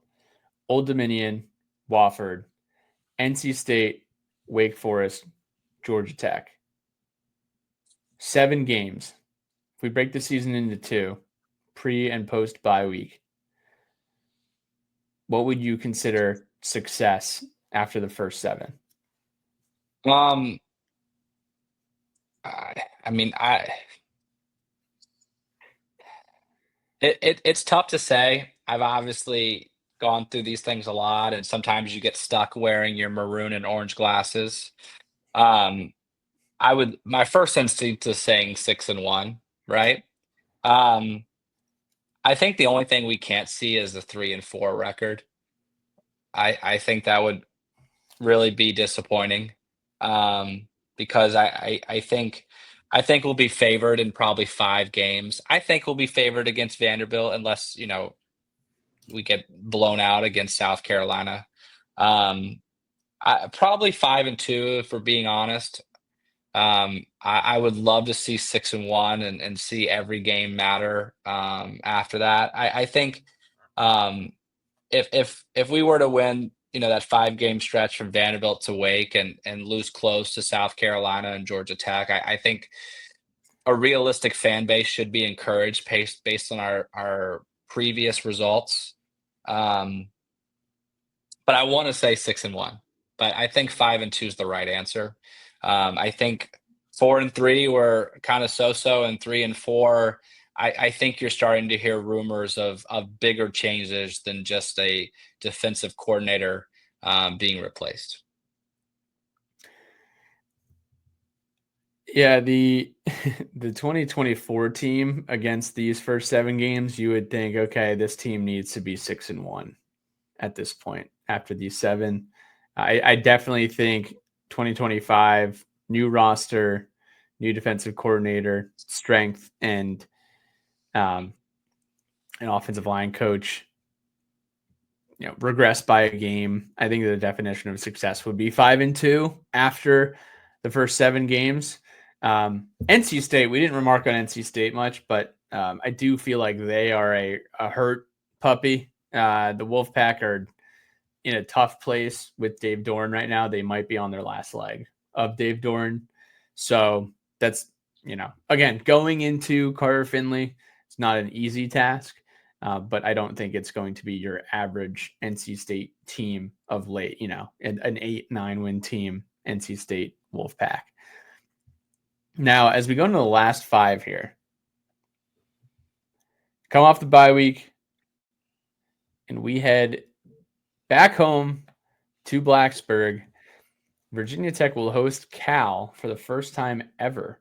Old Dominion, Wofford, NC State, Wake Forest, Georgia Tech. 7 games. If we break the season into 2, pre and post bye week, what would you consider success after the first 7? Um, I mean, it's tough to say. I've obviously gone through these things a lot, and sometimes you get stuck wearing your maroon and orange glasses. Um, my first instinct is saying 6-1, right? Um, I think the only thing we can't see is the 3-4 record. I think that would really be disappointing, because I think we'll be favored in probably 5 games. I think we'll be favored against Vanderbilt unless, we get blown out against South Carolina. Um, probably 5-2 if we're being honest. I would love to see 6-1 and see every game matter, after that. I think, um, if we were to win, that 5-game stretch from Vanderbilt to Wake and lose close to South Carolina and Georgia Tech, I think a realistic fan base should be encouraged based on our previous results. Um, but I want to say 6-1, but I think 5-2 is the right answer. I think 4-3 were kind of so-so, and 3-4. I think you're starting to hear rumors of bigger changes than just a defensive coordinator being replaced. Yeah, the the 2024 team against these first 7 games, you would think, okay, this team needs to be 6-1 at this point after these 7. I definitely think 2025 new roster, new defensive coordinator, strength, and an offensive line coach, regress by a game. I think the definition of success would be 5-2 after the first 7 games. NC State, we didn't remark on NC State much, but I do feel like they are a hurt puppy. The Wolfpack are in a tough place with Dave Dorn right now. They might be on their last leg of Dave Dorn. So that's again, going into Carter Finley, it's not an easy task, but I don't think it's going to be your average NC State team of late, an 8-9 win team, NC State Wolfpack. Now, as we go into the last 5 here, come off the bye week, and we head back home to Blacksburg. Virginia Tech will host Cal for the first time ever.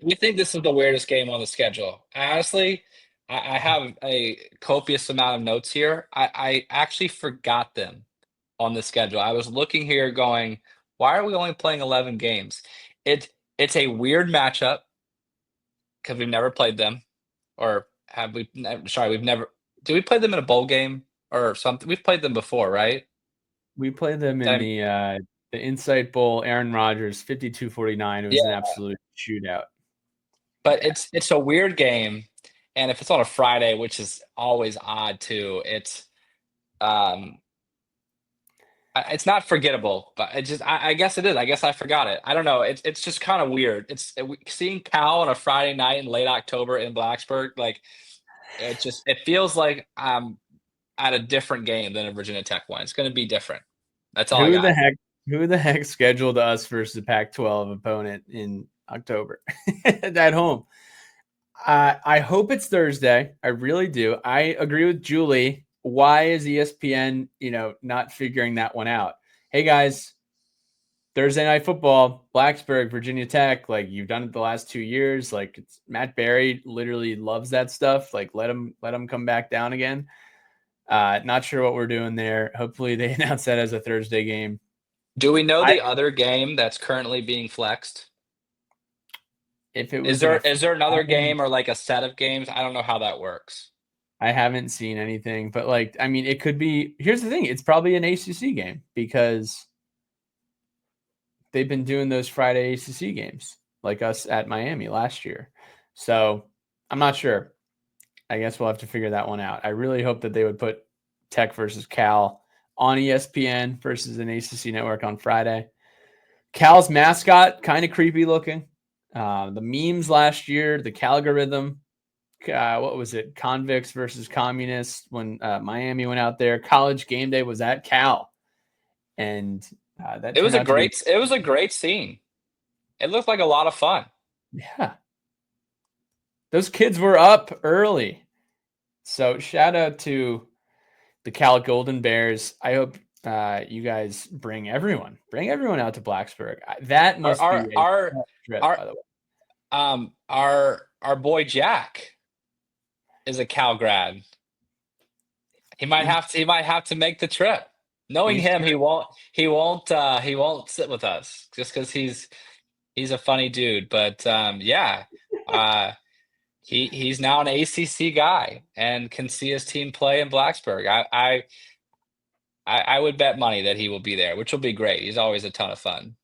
We think this is the weirdest game on the schedule. Honestly, I have a copious amount of notes here. I actually forgot them on the schedule. I was looking here going, why are we only playing 11 games? It's a weird matchup because we've never played them, or have we? Sorry, we've never. Did we play them in a bowl game or something? We've played them before, right? We played them in the Insight Bowl. Aaron Rodgers, 52-49. It was an absolute shootout. But it's a weird game, and if it's on a Friday, which is always odd too, it's not forgettable, but I guess it is. I guess I forgot it. I don't know. It's just kind of weird. Seeing Cal on a Friday night in late October in Blacksburg, like it feels like I'm at a different game than a Virginia Tech one. It's going to be different. That's all I got. Who the heck scheduled us versus a Pac-12 opponent in October at home? I hope it's Thursday. I really do. I agree with Julie. Why is ESPN, not figuring that one out? Hey guys, Thursday night football, Blacksburg, Virginia Tech. Like, you've done it the last 2 years. Like, Matt Berry literally loves that stuff. Like, let him come back down again. Not sure what we're doing there. Hopefully they announce that as a Thursday game. Do we know the other game that's currently being flexed? If it was is there another game or like a set of games? I don't know how that works. I haven't seen anything, but it could be. Here's the thing: it's probably an ACC game because they've been doing those Friday ACC games, like us at Miami last year. So I'm not sure. I guess we'll have to figure that one out. I really hope that they would put Tech versus Cal on ESPN versus an ACC network on Friday. Cal's mascot, kind of creepy looking. The memes last year, the Calgorithm, what was it? Convicts versus communists when Miami went out there. College game day was at Cal. And it was a great scene. It looked like a lot of fun. Yeah. Those kids were up early. So shout out to the Cal Golden Bears. I hope you guys bring everyone out to Blacksburg. That must be a trip, by the way. Our boy Jack is a Cal grad. He might have to make the trip. Knowing him, he won't sit with us just because he's a funny dude. But he's now an ACC guy and can see his team play in Blacksburg. I would bet money that he will be there, which will be great. He's always a ton of fun.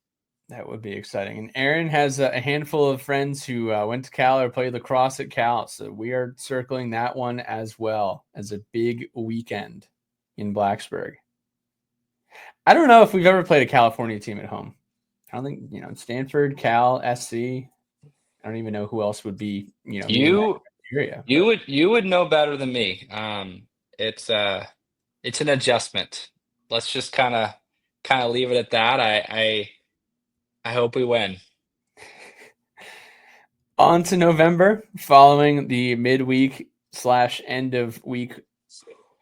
That would be exciting. And Aaron has a handful of friends who went to Cal or played lacrosse at Cal. So we are circling that one as well as a big weekend in Blacksburg. I don't know if we've ever played a California team at home. I don't think, Stanford, Cal, SC. I don't even know who else would be, you would know better than me. It's an adjustment. Let's just kind of leave it at that. I hope we win. On to November, following the midweek / end of week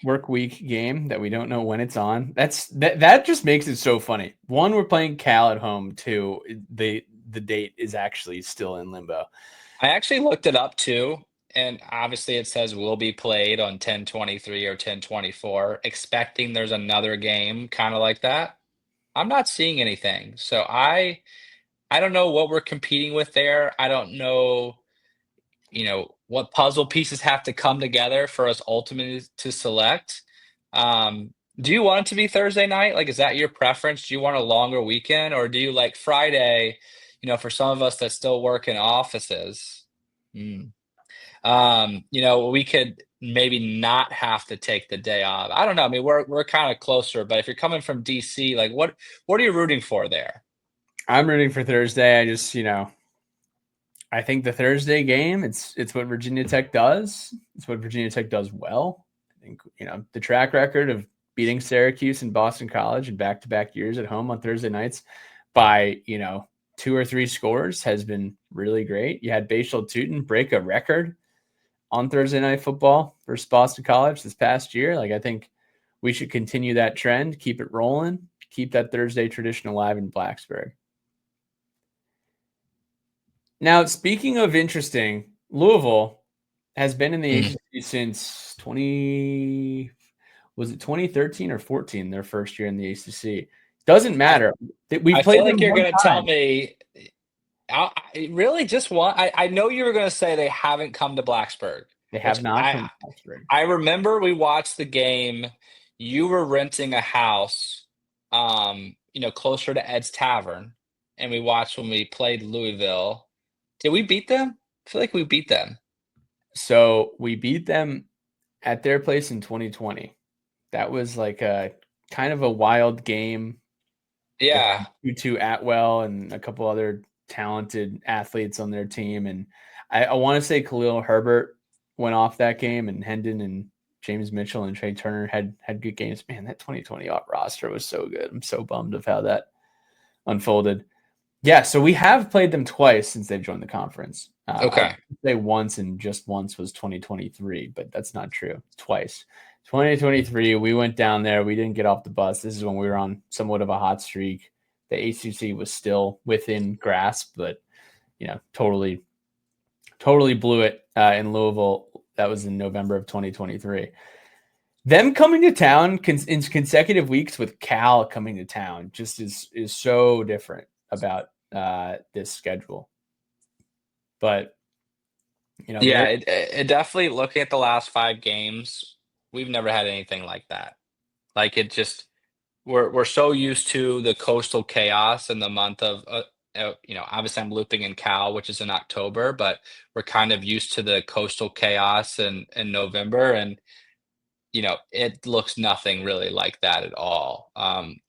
work week game that we don't know when it's on. That just makes it so funny. One, we're playing Cal at home. Two, the date is actually still in limbo. I actually looked it up too, and obviously it says will be played on 10/23 or 10/24, expecting there's another game kind of like that. I'm not seeing anything. So I don't know what we're competing with there. I don't know, what puzzle pieces have to come together for us ultimately to select. Do you want it to be Thursday night? Like, is that your preference? Do you want a longer weekend, or do you like Friday? For some of us that still work in offices, we could maybe not have to take the day off. I don't know. I mean, we're kind of closer, but if you're coming from DC, like what are you rooting for there? I'm rooting for Thursday. I just, I think the Thursday game, it's what Virginia Tech does. It's what Virginia Tech does well. I think, the track record of beating Syracuse and Boston College in back-to-back years at home on Thursday nights by, 2 or 3 scores has been really great. You had Bashal Tutin break a record on Thursday Night Football versus Boston College this past year. Like, I think we should continue that trend, keep it rolling, keep that Thursday tradition alive in Blacksburg. Now, speaking of interesting, Louisville has been in the ACC since 2013 or 14, their first year in the ACC. Doesn't matter. We I played feel them like you're one going to tell time. me. Really, just one. I know you were going to say they haven't come to Blacksburg, They which have not come to Blacksburg. I remember we watched the game. You were renting a house, closer to Ed's Tavern, and we watched when we played Louisville. Did we beat them? I feel like we beat them. So we beat them at their place in 2020. That was like a kind of a wild game. Yeah. Tutu Atwell and a couple other talented athletes on their team. And I want to say Khalil Herbert went off that game, and Hendon and James Mitchell and Trey Turner had good games. Man, that 2020 roster was so good. I'm so bummed of how that unfolded. Yeah, so we have played them twice since they've joined the conference. Okay. I would say once, and just once was 2023, but that's not true. Twice. 2023, we went down there. We didn't get off the bus. This is when we were on somewhat of a hot streak. The ACC was still within grasp, but totally blew it in Louisville. That was in November of 2023. Them coming to town in consecutive weeks with Cal coming to town just is so different about this schedule. But yeah, it definitely, looking at the last 5 games, we've never had anything like that. Like, it just, we're so used to the coastal chaos in the month of obviously I'm looping in Cal, which is in October, but we're kind of used to the coastal chaos in November, and it looks nothing really like that at all,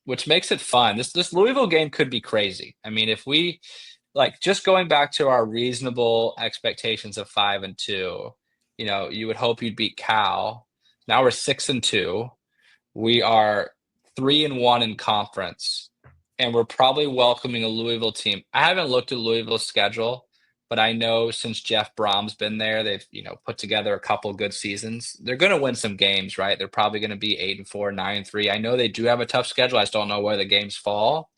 which makes it fun. This Louisville game could be crazy. I mean, if we, like, just going back to our reasonable expectations of 5-2, you would hope you'd beat Cal. Now we're 6-2. We are 3-1 in conference, and we're probably welcoming a Louisville team. I haven't looked at Louisville's schedule, but I know since Jeff Brom's been there, they've put together a couple good seasons. They're going to win some games, right? They're probably going to be 8-4, 9-3. I know they do have a tough schedule. I just don't know where the games fall.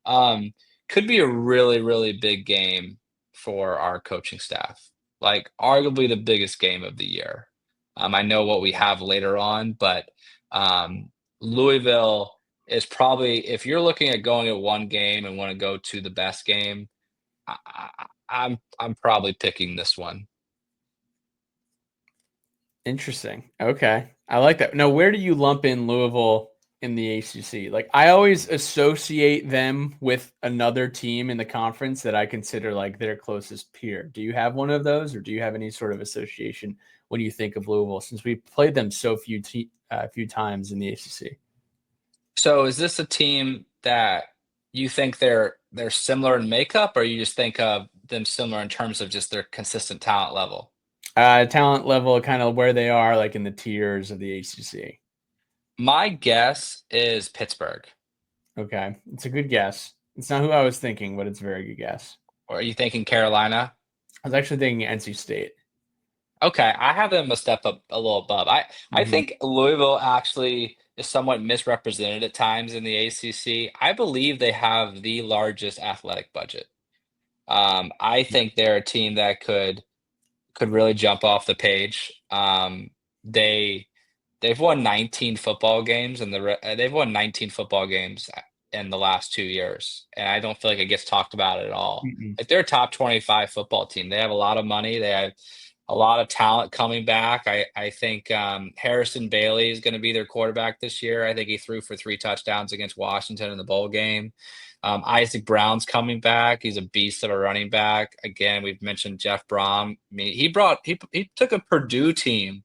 Could be a really, really big game for our coaching staff. Like, arguably the biggest game of the year. I know what we have later on, but Louisville is probably, if you're looking at going at one game and want to go to the best game, I'm probably picking this one. Interesting. Okay. I like that. Now, where do you lump in Louisville in the ACC? Like, I always associate them with another team in the conference that I consider like their closest peer. Do you have one of those, or do you have any sort of association when you think of Louisville, since we played them so few times in the ACC? So is this a team that you think they're similar in makeup, or you just think of them similar in terms of just their consistent talent level? Talent level, kind of where they are, like in the tiers of the ACC. My guess is Pittsburgh. Okay, it's a good guess. It's not who I was thinking, but it's a very good guess. Or are you thinking Carolina? I was actually thinking NC State. Okay, I have them a step up a little above. I think Louisville actually is somewhat misrepresented at times in the ACC. I believe they have the largest athletic budget. I think they're a team that could really jump off the page. They've won 19 football games, and they've won 19 football games in the last 2 years, and I don't feel like it gets talked about at all. Mm-mm. Like, they're a top 25 football team. They have a lot of money. They have a lot of talent coming back. I think Harrison Bailey is going to be their quarterback this year. I think he threw for 3 touchdowns against Washington in the bowl game. Isaac Brown's coming back. He's a beast of a running back. Again, we've mentioned Jeff Brom. I mean, he took a Purdue team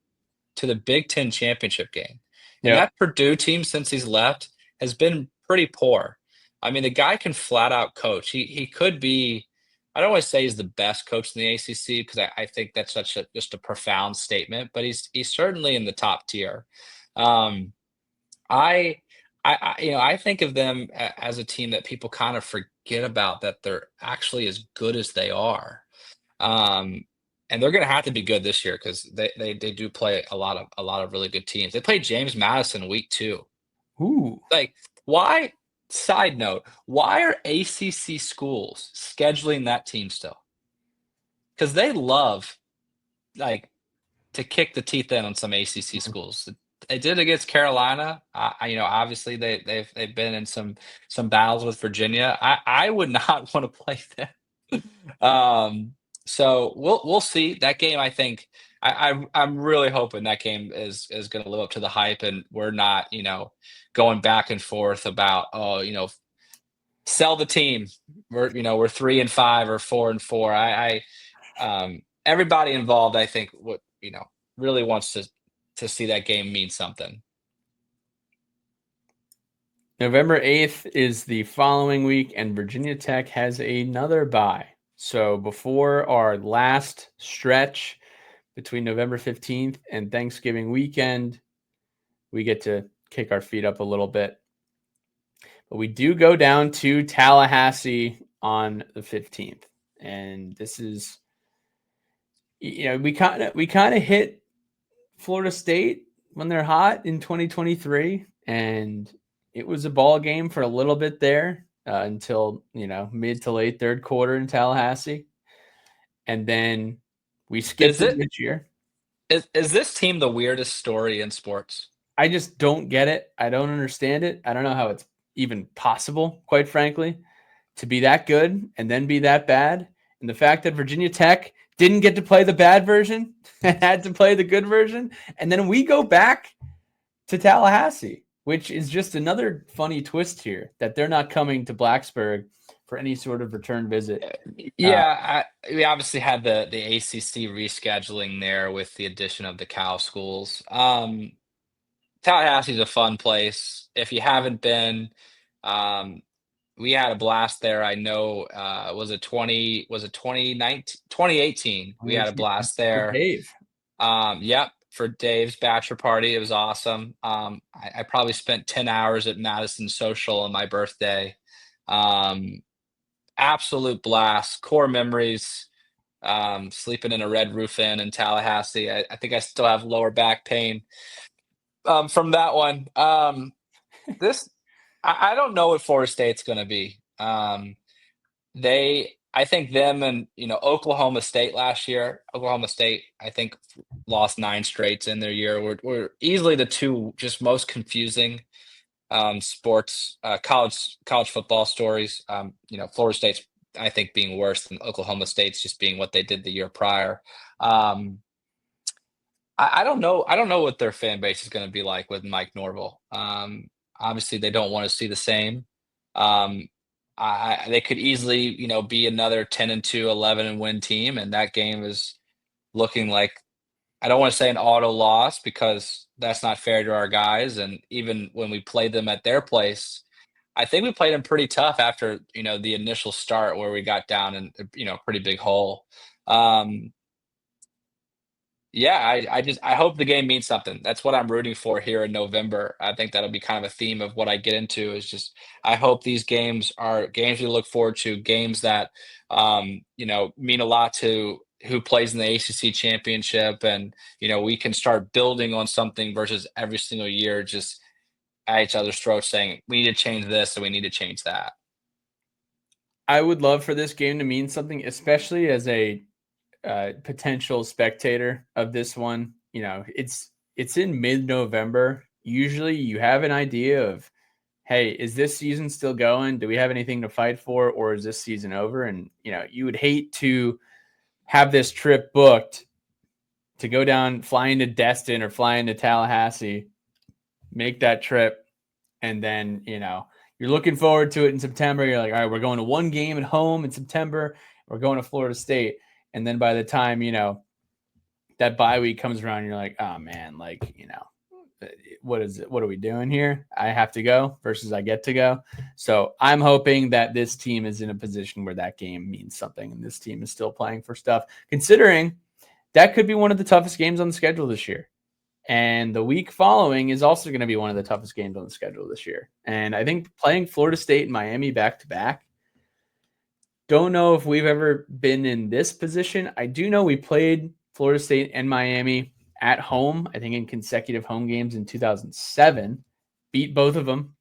to the Big Ten championship game. And Yeah. that Purdue team, since he's left, has been pretty poor. I mean, the guy can flat out coach. He could be I don't want to say he's the best coach in the ACC because I think that's just a profound statement, but he's certainly in the top tier. Um, I, I think of them as a team that people kind of forget about that they're actually as good as they are. Um, and they're going to have to be good this year because they do play a lot of really good teams. They played James Madison week 2. Ooh. Like, why? Side note: why are ACC schools scheduling that team still? Because they love like to kick the teeth in on some ACC schools. They did against Carolina. Obviously they've been in some battles with Virginia. I would not want to play them. So we'll see that game. I think I'm really hoping that game is going to live up to the hype, and we're not going back and forth about sell the team. We're 3-5 or 4-4. Everybody involved, I think, really wants to see that game mean something. November 8th is the following week, and Virginia Tech has another bye. So before our last stretch between November 15th and Thanksgiving weekend, we get to kick our feet up a little bit. But we do go down to Tallahassee on the 15th. And this is, we kind of hit Florida State when they're hot in 2023, and it was a ball game for a little bit there until mid to late third quarter in Tallahassee, and then we skipped Is it it this year. is this team the weirdest story in sports? I just don't get it. I don't understand it. I don't know how it's even possible, quite frankly, to be that good and then be that bad. And the fact that Virginia Tech didn't get to play the bad version and had to play the good version, and then we go back to Tallahassee, which is just another funny twist here that they're not coming to Blacksburg for any sort of return visit. Yeah, we obviously had the ACC rescheduling there with the addition of the Cal schools. Tallahassee's a fun place. If you haven't been, um, we had a blast there. I know, was it 2019, 2018? We had a blast For there. Dave. Yep, for Dave's bachelor party. It was awesome. I probably spent 10 hours at Madison Social on my birthday. Um, Absolute blast. Core memories. Sleeping in a Red Roof Inn in Tallahassee. I think I still have lower back pain from that one. This I don't know what Florida State's going to be. I think them and Oklahoma State last year. Oklahoma State, I think, lost 9 straights in their year. Were easily the two just most confusing sports college football stories. Florida State's, I think, being worse than Oklahoma State's just being what they did the year prior. Um, I don't know. I don't know what their fan base is going to be like with Mike Norvell. Obviously, they don't want to see the same. Um, they could easily, be another 10-2, 11-win team, and that game is looking like, I don't want to say an auto loss because that's not fair to our guys. And even when we played them at their place, I think we played them pretty tough after the initial start where we got down in a pretty big hole. Um, yeah, I hope the game means something. That's what I'm rooting for here in November. I think that'll be kind of a theme of what I get into is just I hope these games are games we look forward to, games that mean a lot to who plays in the ACC championship, and we can start building on something versus every single year just at each other's throats saying we need to change this and we need to change that. I would love for this game to mean something, especially as a potential spectator of this one. It's in mid-November. Usually you have an idea of, hey, is this season still going? Do we have anything to fight for, or is this season over? And you would hate to have this trip booked to go down, fly into Destin or fly into Tallahassee, make that trip, and then you're looking forward to it in September. You're like, all right, we're going to one game at home in September. We're going to Florida State. And then by the time, that bye week comes around, you're like, oh man, what is it? What are we doing here? I have to go versus I get to go. So I'm hoping that this team is in a position where that game means something and this team is still playing for stuff, considering that could be one of the toughest games on the schedule this year. And the week following is also going to be one of the toughest games on the schedule this year. And I think playing Florida State and Miami back to back, don't know if we've ever been in this position. I do know we played Florida State and Miami at home, I think in consecutive home games in 2007, beat both of them.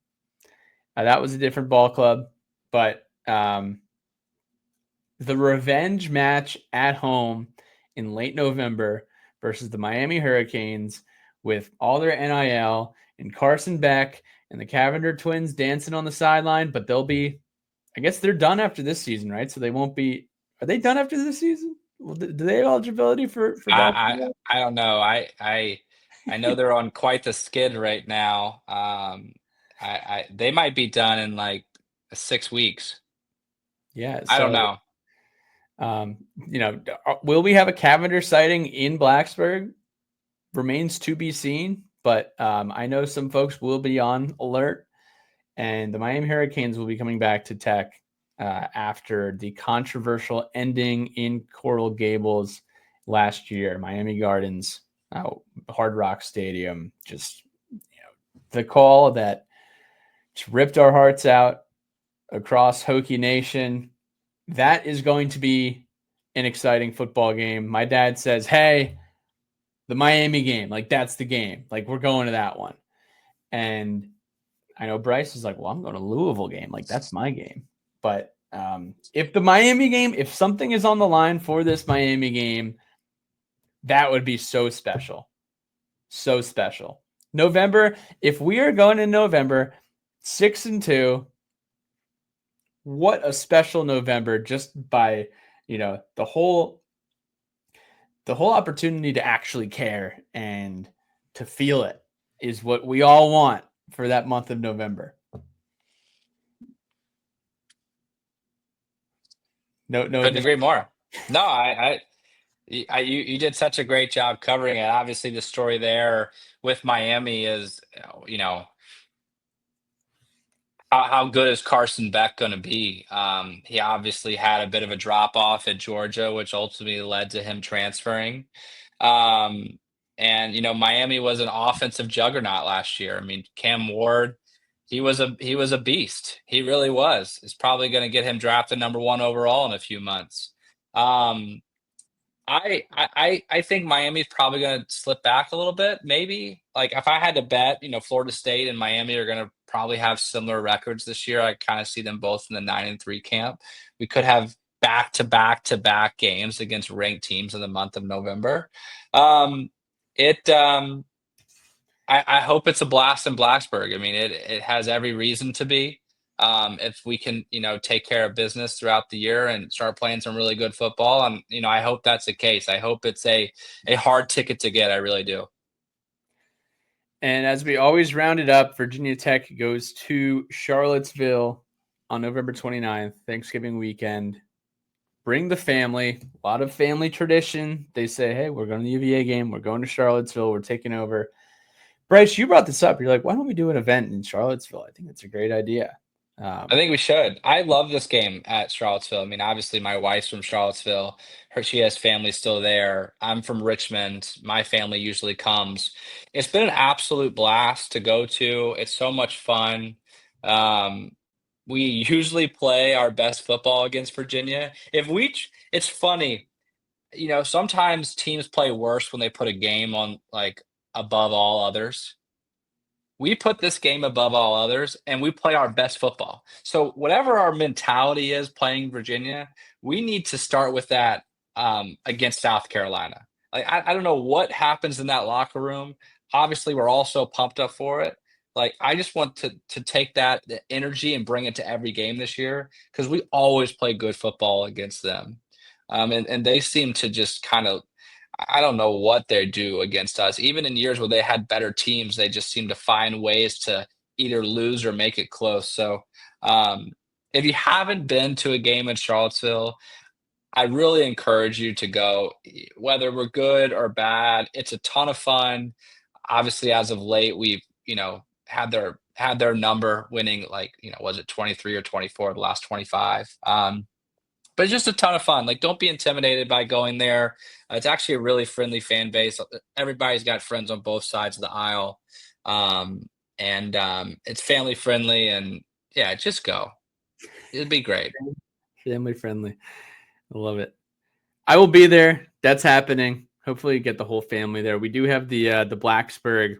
That was a different ball club, but the revenge match at home in late November versus the Miami Hurricanes with all their NIL and Carson Beck and the Cavender twins dancing on the sideline, but they'll be, I guess they're done after this season, right? So they won't be, are they done after this season? Do they have eligibility for basketball? I don't know. I know they're on quite the skid right now. They might be done in like 6 weeks. Yeah. I don't So, know. will we have a Cavender sighting in Blacksburg? Remains to be seen, but I know some folks will be on alert, and the Miami Hurricanes will be coming back to Tech after the controversial ending in Coral Gables last year. Miami Gardens, Hard Rock Stadium, just the call that just ripped our hearts out across Hokie Nation. That is going to be an exciting football game. My dad says, hey, the Miami game, like that's the game. Like we're going to that one. And I know Bryce is like, well, I'm going to Louisville game. Like that's my game. But if the Miami game, if something is on the line for this Miami game, that would be so special. So special. November, if we are going in November, 6-2, what a special November just by, the whole opportunity to actually care and to feel it is what we all want for that month of November. No, Couldn't agree more. No, you did such a great job covering it. Obviously, the story there with Miami is, how good is Carson Beck going to be? He obviously had a bit of a drop off at Georgia, which ultimately led to him transferring. Um, and Miami was an offensive juggernaut last year. I mean, Cam Ward, he was a beast. He really was. It's probably going to get him drafted number one overall in a few months. Um, I think Miami's probably gonna slip back a little bit, maybe. Like, if I had to bet, Florida State and Miami are gonna probably have similar records this year. I kinda see them both in the 9-3 camp. We could have back-to-back-to-back games against ranked teams in the month of November. Um, it, I hope it's a blast in Blacksburg. I mean, it has every reason to be. If we can, take care of business throughout the year and start playing some really good football, and I hope that's the case. I hope it's a hard ticket to get. I really do. And as we always round it up, Virginia Tech goes to Charlottesville on November 29th, Thanksgiving weekend. Bring the family, a lot of family tradition. They say, hey, we're going to the UVA game. We're going to Charlottesville. We're taking over. Bryce, you brought this up. You're like, why don't we do an event in Charlottesville? I think that's a great idea. I think we should. I love this game at Charlottesville. I mean, obviously, my wife's from Charlottesville. She has family still there. I'm from Richmond. My family usually comes. It's been an absolute blast to go to. It's so much fun. Um, we usually play our best football against Virginia. It's funny. Sometimes teams play worse when they put a game on like above all others. We put this game above all others and we play our best football. So whatever our mentality is playing Virginia, we need to start with that against South Carolina. Like I don't know what happens in that locker room. Obviously, we're all so pumped up for it. Like I just want to take that the energy and bring it to every game this year because we always play good football against them. And they seem to just kind of I don't know what they do against us. Even in years where they had better teams, they just seem to find ways to either lose or make it close. So, um, if you haven't been to a game in Charlottesville, I really encourage you to go. Whether we're good or bad, it's a ton of fun. Obviously, as of late, we've had their number winning like was it 23 or 24 the last 25. But it's just a ton of fun. Like, don't be intimidated by going there. It's actually a really friendly fan base. Everybody's got friends on both sides of the aisle, and it's family friendly. And yeah, just go. It'd be great. Family friendly. I love it. I will be there. That's happening. Hopefully, get the whole family there. We do have the Blacksburg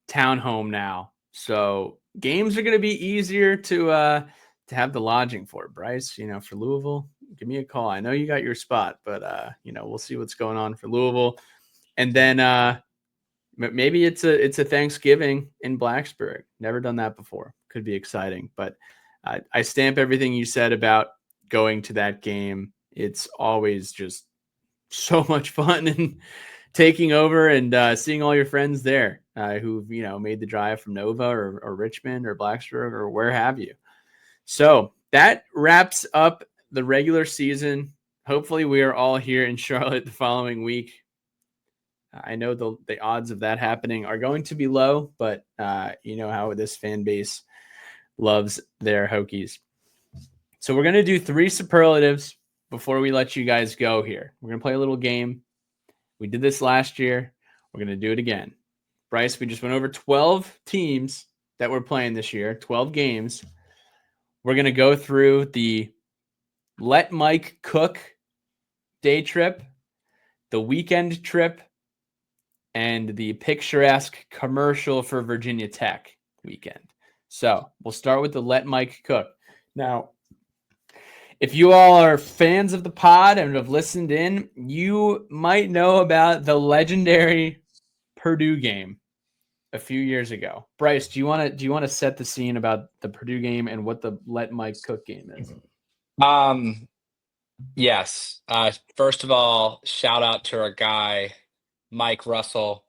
town home now, so games are going to be easier to have the lodging for. Bryce, for Louisville, give me a call. I know you got your spot, but we'll see what's going on for Louisville, and then maybe it's a Thanksgiving in Blacksburg. Never done that before. Could be exciting, but I stamp everything you said about going to that game. It's always just so much fun and taking over and seeing all your friends there who've made the drive from Nova or Richmond or Blacksburg or where have you. So that wraps up the regular season. Hopefully we are all here in Charlotte the following week. I know the odds of that happening are going to be low, but you know how this fan base loves their Hokies. So we're going to do 3 superlatives before we let you guys go here. We're going to play a little game. We did this last year. We're going to do it again. Bryce, we just went over 12 teams that we're playing this year, 12 games. We're going to go through the Let Mike Cook day trip, the weekend trip, and the picturesque commercial for Virginia Tech weekend. So we'll start with the Let Mike Cook. Now, if you all are fans of the pod and have listened in, you might know about the legendary Purdue game a few years ago. Bryce, do you want to set the scene about the Purdue game and what the Let Mike Cook game is? Yes. First of all, shout out to our guy, Mike Russell.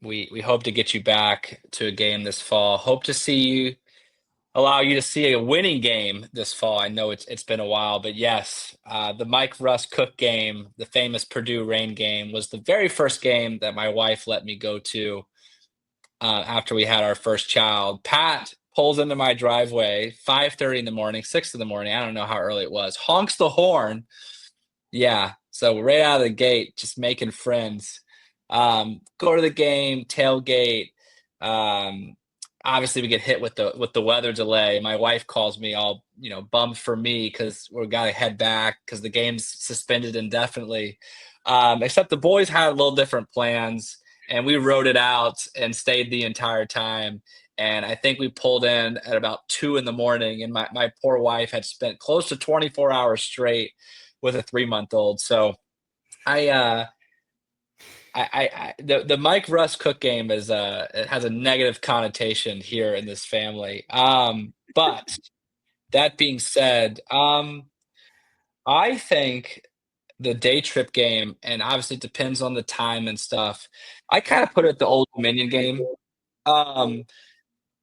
We hope to get you back to a game this fall. Hope to see you allow you to see a winning game this fall. I know it's been a while, but yes, the Mike Russ Cook game, the famous Purdue Rain game, was the very first game that my wife let me go to after we had our first child. Pat pulls into my driveway 5:30 in the morning, 6 in the morning. I don't know how early it was. Honks the horn. Yeah, so right out of the gate, just making friends. Go to the game, tailgate. Um, Obviously we get hit with the weather delay. My wife calls me all bummed for me because we got to head back because the game's suspended indefinitely. Except the boys had a little different plans, and we rode it out and stayed the entire time. And I think we pulled in at about 2 in the morning, and my poor wife had spent close to 24 hours straight with a 3-month-old. So I the Mike Russ Cook game is it has a negative connotation here in this family. But that being said, I think the day trip game, and obviously it depends on the time and stuff. I kind of put it the Old Dominion game. Um,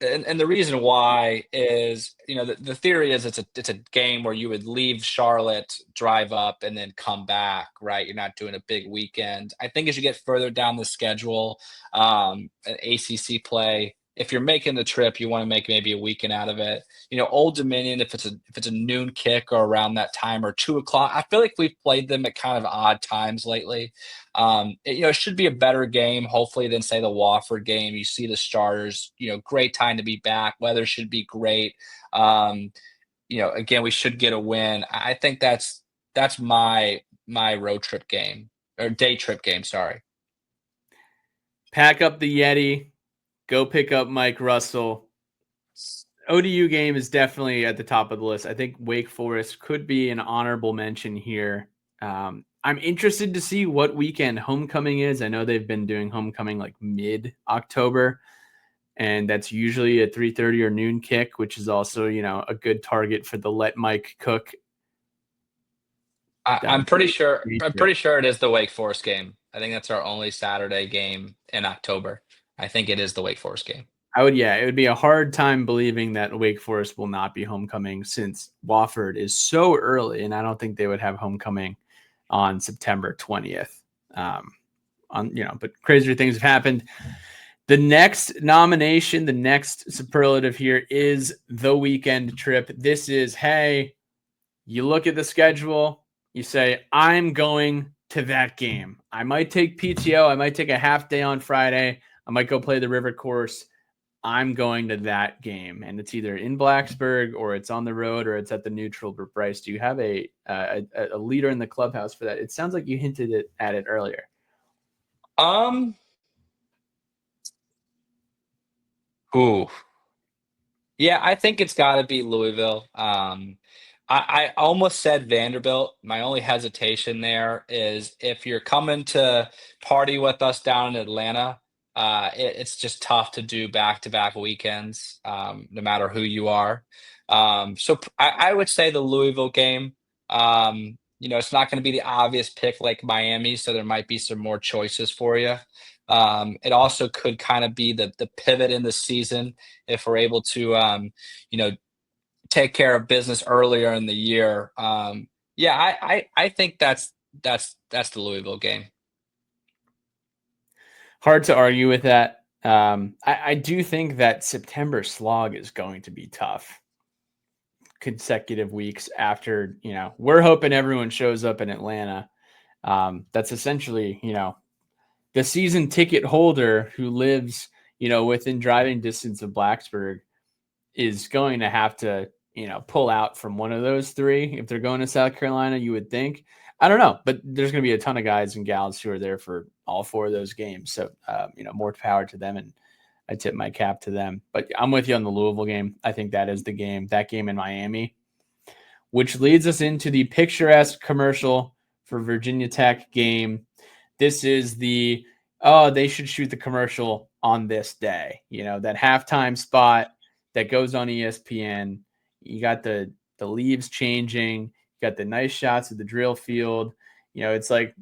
and the reason why is, the theory is it's a game where you would leave Charlotte, drive up, and then come back, right? You're not doing a big weekend. I think as you get further down the schedule, an ACC play, if you're making the trip, you want to make maybe a weekend out of it. Old Dominion, if it's a noon kick or around that time or 2 o'clock, I feel like we've played them at kind of odd times lately. It should be a better game, hopefully, than say the Wofford game. You see the starters, great time to be back. Weather should be great. Again, we should get a win. I think that's my road trip game or day trip game. Sorry. Pack up the Yeti, go pick up Mike Russell. ODU game is definitely at the top of the list. I think Wake Forest could be an honorable mention here. I'm interested to see what weekend homecoming is. I know they've been doing homecoming like mid-October, and that's usually a 3:30 or noon kick, which is also, a good target for the Let Mike Cook. I'm pretty sure it is the Wake Forest game. I think that's our only Saturday game in October. I think it is the Wake Forest game. It would be a hard time believing that Wake Forest will not be homecoming since Wofford is so early, and I don't think they would have homecoming on September 20th. but crazier things have happened. The next nomination, the next superlative here is the weekend trip. This is, hey, you look at the schedule, you say, I'm going to that game. I might take PTO. I might take a half day on Friday. I might go play the river course. I'm going to that game. And it's either in Blacksburg or it's on the road or it's at the neutral. But Bryce, do you have a leader in the clubhouse for that? It sounds like you hinted at it earlier. Ooh. Yeah, I think it's got to be Louisville. I almost said Vanderbilt. My only hesitation there is if you're coming to party with us down in Atlanta, it's just tough to do back-to-back weekends, no matter who you are. I would say the Louisville game. It's not going to be the obvious pick like Miami, so there might be some more choices for you. It also could kind of be the pivot in the season if we're able to, take care of business earlier in the year. I think that's the Louisville game. Hard to argue with that. I do think that September slog is going to be tough. Consecutive weeks after, we're hoping everyone shows up in Atlanta. That's essentially, the season ticket holder who lives, within driving distance of Blacksburg is going to have to, pull out from one of those three. If they're going to South Carolina, you would think. I don't know, but there's going to be a ton of guys and gals who are there for all four of those games. So, more power to them. And I tip my cap to them. But I'm with you on the Louisville game. I think that is the game, that game in Miami, which leads us into the picturesque commercial for Virginia Tech game. This is they should shoot the commercial on this day. That halftime spot that goes on ESPN. You got the leaves changing. You got the nice shots of the drill field. It's like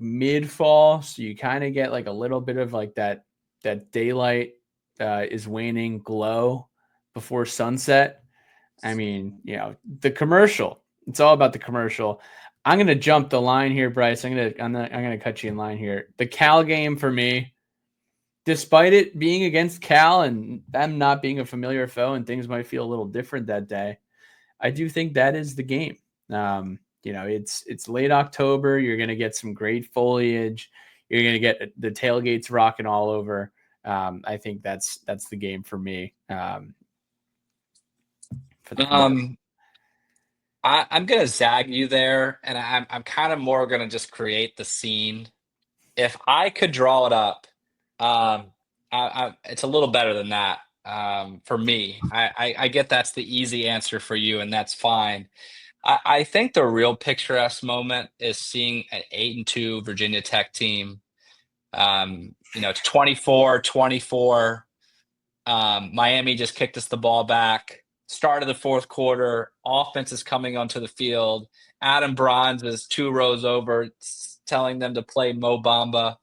mid fall, so you kind of get like a little bit of like that daylight is waning glow before sunset. I mean, the commercial. It's all about the commercial. I'm gonna jump the line here, Bryce. I'm gonna cut you in line here. The Cal game for me, despite it being against Cal and them not being a familiar foe and things might feel a little different that day, I do think that is the game. It's late October. You're going to get some great foliage. You're going to get the tailgates rocking all over. I think that's the game for me. I'm going to zag you there, and I'm kind of more going to just create the scene. If I could draw it up, it's a little better than that for me. I get that's the easy answer for you, and that's fine. I think the real picturesque moment is seeing an 8-2 Virginia Tech team. It's 24-24. Miami just kicked us the ball back. Start of the fourth quarter, offense is coming onto the field. Adam Bronze is 2 rows over, telling them to play Mo Bamba.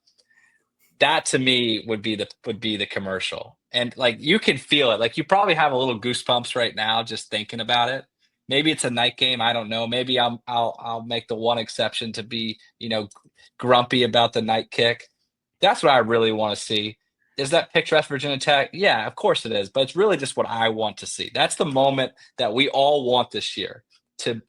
That to me would be the commercial, and like you can feel it. Like you probably have a little goosebumps right now just thinking about it. Maybe it's a night game. I don't know. Maybe I'll make the one exception to be grumpy about the night kick. That's what I really want to see. Is that picturesque Virginia Tech? Yeah, of course it is. But it's really just what I want to see. That's the moment that we all want this year to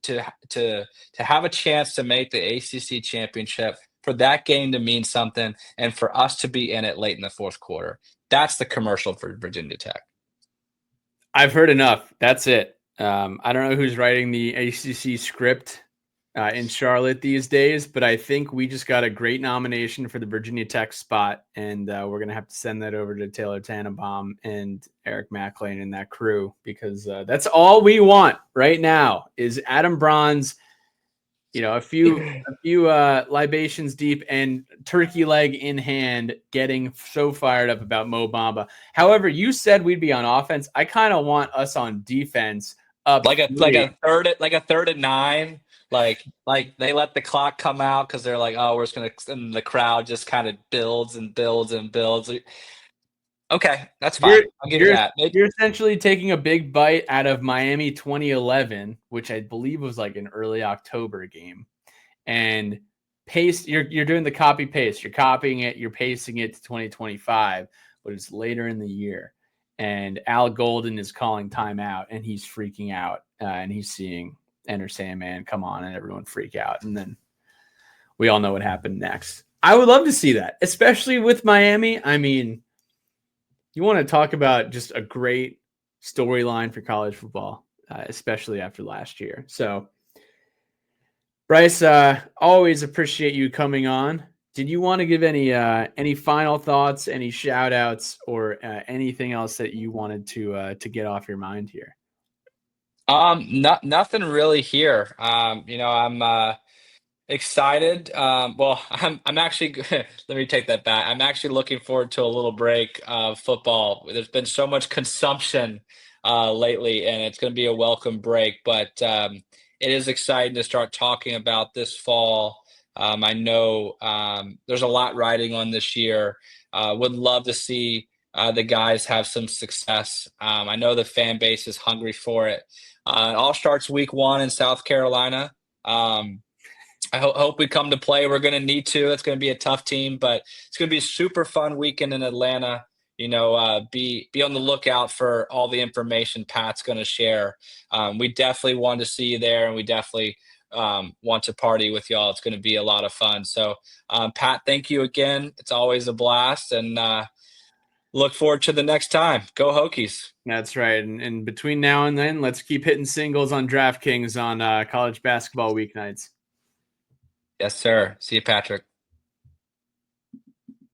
have a chance to make the ACC championship, for that game to mean something, and for us to be in it late in the fourth quarter. That's the commercial for Virginia Tech. I've heard enough. That's it. I don't know who's writing the ACC script in Charlotte these days, but I think we just got a great nomination for the Virginia Tech spot, and we're going to have to send that over to Taylor Tannenbaum and Eric McLean and that crew, because that's all we want right now is Adam Bronze, a few libations deep and turkey leg in hand, getting so fired up about Mo Bamba. However, you said we'd be on offense. I kind of want us on defense. Up like a third and 9. Like they let the clock come out because they're like, oh, we're just gonna, and the crowd just kind of builds and builds and builds. Okay, that's fine. I'll give you that. You're essentially taking a big bite out of Miami 2011, which I believe was like an early October game, and paste. You're doing the copy paste. You're copying it. You're pasting it to 2025, but it's later in the year. And Al Golden is calling timeout, and he's freaking out, and he's seeing Enter Sandman come on, and everyone freak out, and then we all know what happened next. I would love to see that, especially with Miami. I mean, you want to talk about just a great storyline for college football, especially after last year. So, Bryce, always appreciate you coming on. Did you want to give any final thoughts, any shout outs, or anything else that you wanted to get off your mind here? Nothing really here. I'm excited. Well, I'm actually let me take that back. I'm actually looking forward to a little break of football. There's been so much consumption lately, and it's going to be a welcome break. But it is exciting to start talking about this fall. I know there's a lot riding on this year. Would love to see the guys have some success. I know the fan base is hungry for it. It all starts week 1 in South Carolina. I hope we come to play. We're going to need to. It's going to be a tough team, but it's going to be a super fun weekend in Atlanta. Be on the lookout for all the information Pat's going to share. We definitely want to see you there, and we definitely want to party with y'all. It's going to be a lot of fun. So, Pat, thank you again. It's always a blast, and look forward to the next time. Go Hokies. That's right. And between now and then, let's keep hitting singles on DraftKings on college basketball weeknights. Yes, sir. See you, Patrick.